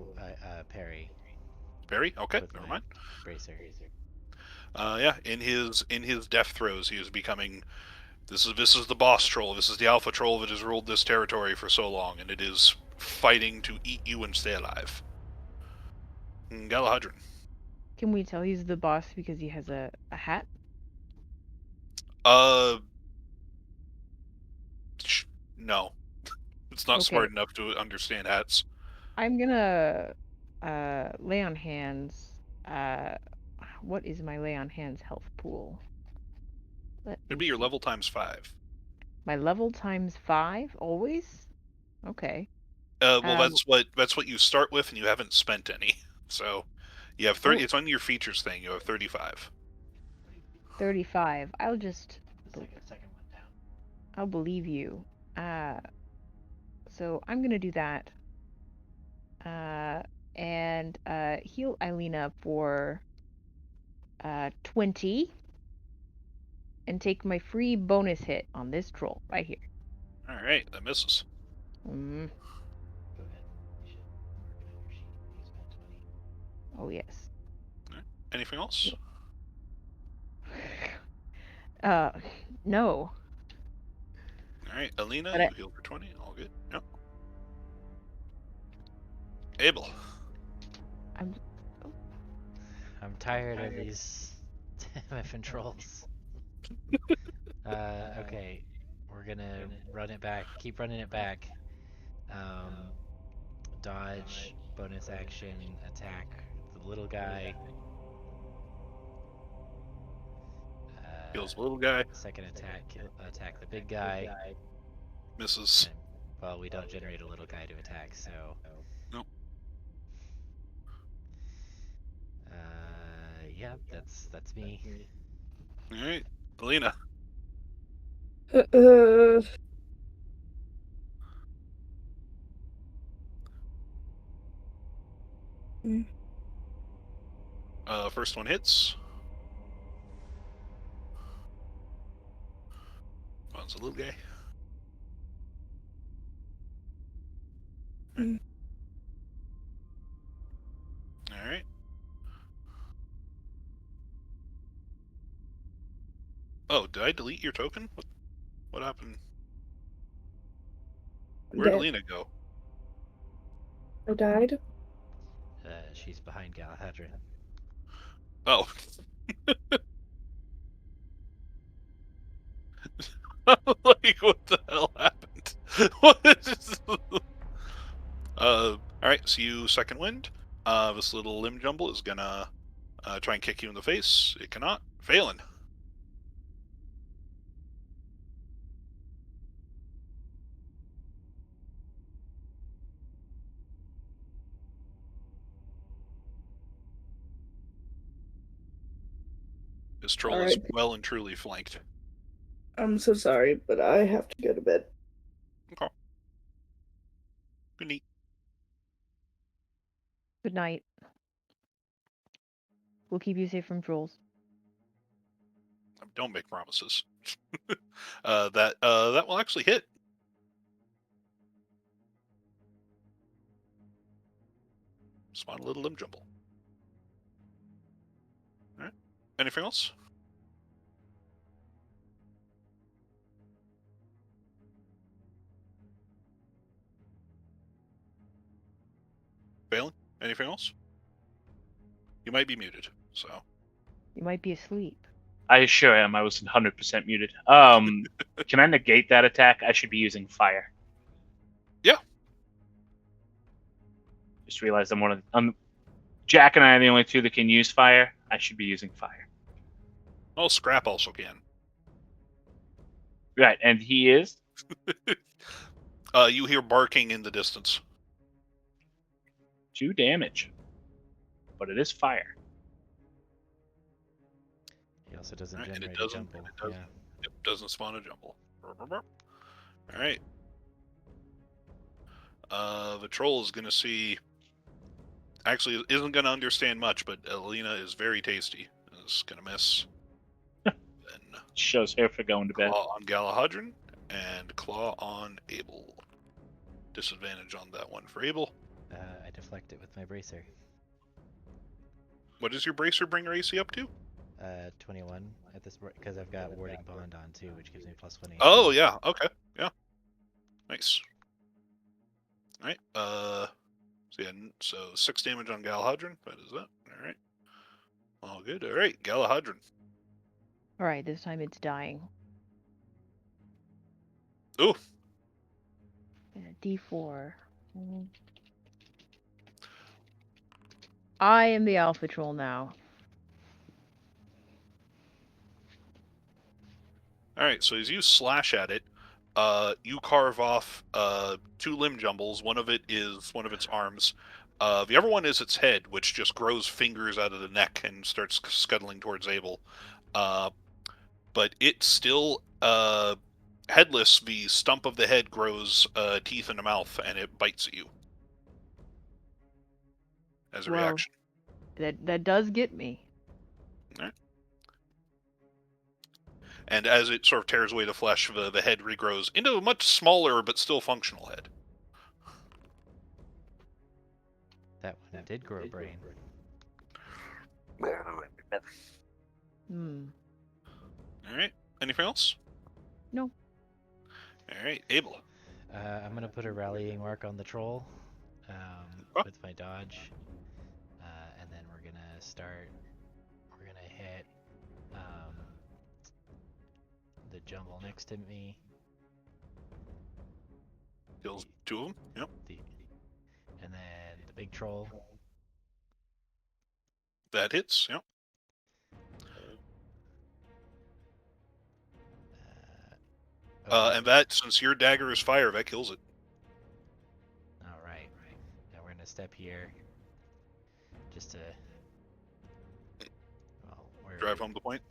parry. Parry? Okay, never mind. Bracer. Yeah, in his death throes, he is becoming. This is the boss troll. This is the alpha troll that has ruled this territory for so long, and it is fighting to eat you and stay alive. Galahadrin. Can we tell he's the boss because he has a hat? No. It's not smart enough to understand hats. I'm gonna lay on hands. What is my lay on hands health pool? It'd be your level times 5. My level times 5 always? Okay. Well, that's what you start with, and you haven't spent any. So you have 30. It's on your features thing. You have 35. 35. I'll just. I'll believe you. So I'm gonna do that. And heal Alina for 20. And take my free bonus hit on this troll right here. Alright, that misses. Go ahead. You should mark it on your sheet. You spent 20. Oh, yes. Right. Anything else? No. All right, Alina, But you heal for 20. All good. Yep. Abel. I'm tired of these weapon trolls. Okay, we're gonna run it back. Keep running it back. Dodge, bonus action, attack the little guy. Heals the little guy. Second attack, attack the big guy. Misses. And, well, we don't generate a little guy to attack, so. Nope. Yeah, that's me. All right, Alina. First one hits. One's a little guy. All right. Oh, did I delete your token? What happened? Where'd Alina go? I died. She's behind Galahadrin. Oh. Like, what the hell happened? What is alright, so you second wind. This little limb jumble is gonna try and kick you in the face. It cannot. Failing. This troll is well and truly flanked. I'm so sorry, but I have to go to bed. Okay. Good night. Good night. We'll keep you safe from trolls. Don't make promises. That will actually hit. Spot a little limb jumble. Alright. Anything else? Phelan? Anything else? You might be muted, so. You might be asleep. I sure am. I was 100% muted. Can I negate that attack? I should be using fire. Yeah. Just realized Jack and I are the only two that can use fire. I should be using fire. Oh, Scrap also can. Right, and he is? You hear barking in the distance. 2 damage. But it is fire. He also doesn't Right, generate a a jumble. It doesn't spawn a jumble. Alright. The troll is going to see... Actually, isn't going to understand much, but Alina is very tasty. Is going to miss. Then Shows her for going to bed. Claw on Galahadrin, and Claw on Abel. Disadvantage on that one for Abel. I deflect it with my bracer. What does your bracer bring your AC up to? 21 at this because I've got warding bond on too, which gives me +1 AC. Oh yeah, okay, yeah, nice. All right, so 6 damage on Galahadrin. That is that. All right, all good. All right, Galahadrin. All right, this time it's dying. Ooh. And a D4. I am the alpha troll now. All right, so as you slash at it, you carve off 2 limb jumbles. One of it is one of its arms. The other one is its head, which just grows fingers out of the neck and starts scuttling towards Abel. But it's still headless. The stump of the head grows teeth in the mouth, and it bites at you as a reaction. That does get me. All right. And as it sort of tears away the flesh, the head regrows into a much smaller but still functional head. That one did grow a brain. Hmm. All right. Anything else? No. All right, Abel. I'm gonna put a rallying mark on the troll Oh. with my dodge, and then we're gonna start. We're gonna hit the jumble next to me. Kills 2 of them. Yep. And then the big troll. That hits. Yep. And that, since your dagger is fire, that kills it. All right. Now we're gonna step here, just to. Well, where Drive home the point.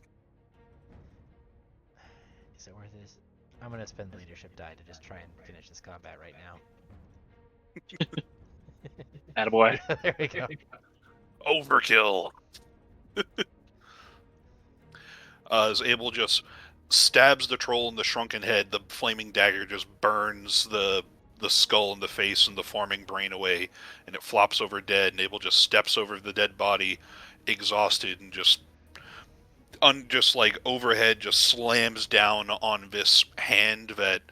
is it worth this? I'm gonna spend leadership die to just try and finish this combat right now. Attaboy. There we go. Overkill. As Abel just stabs the troll in the shrunken head, the flaming dagger just burns the skull and the face and the forming brain away, and it flops over dead, and Abel just steps over the dead body, exhausted, and just like overhead just slams down on this hand that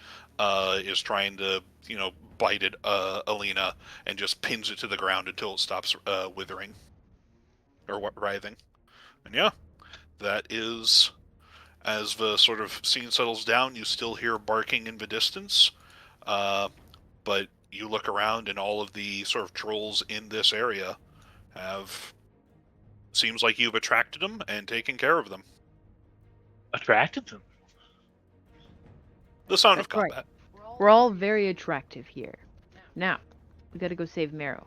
is trying to, bite at Alina, and just pins it to the ground until it stops withering or writhing. And yeah, that is, as the sort of scene settles down, you still hear barking in the distance, but you look around and all of the sort of trolls in this area seems like you've attracted them and taken care of them. Attracted them. The sound That's of combat. right. We're all very attractive here. Now, we gotta go save Marrow.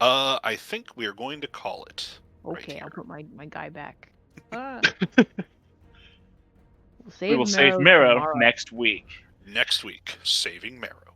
I think we are going to call it. Okay, right I'll here. put my guy back. We'll We will save Marrow Miro tomorrow. next week. Next week, Saving Marrow.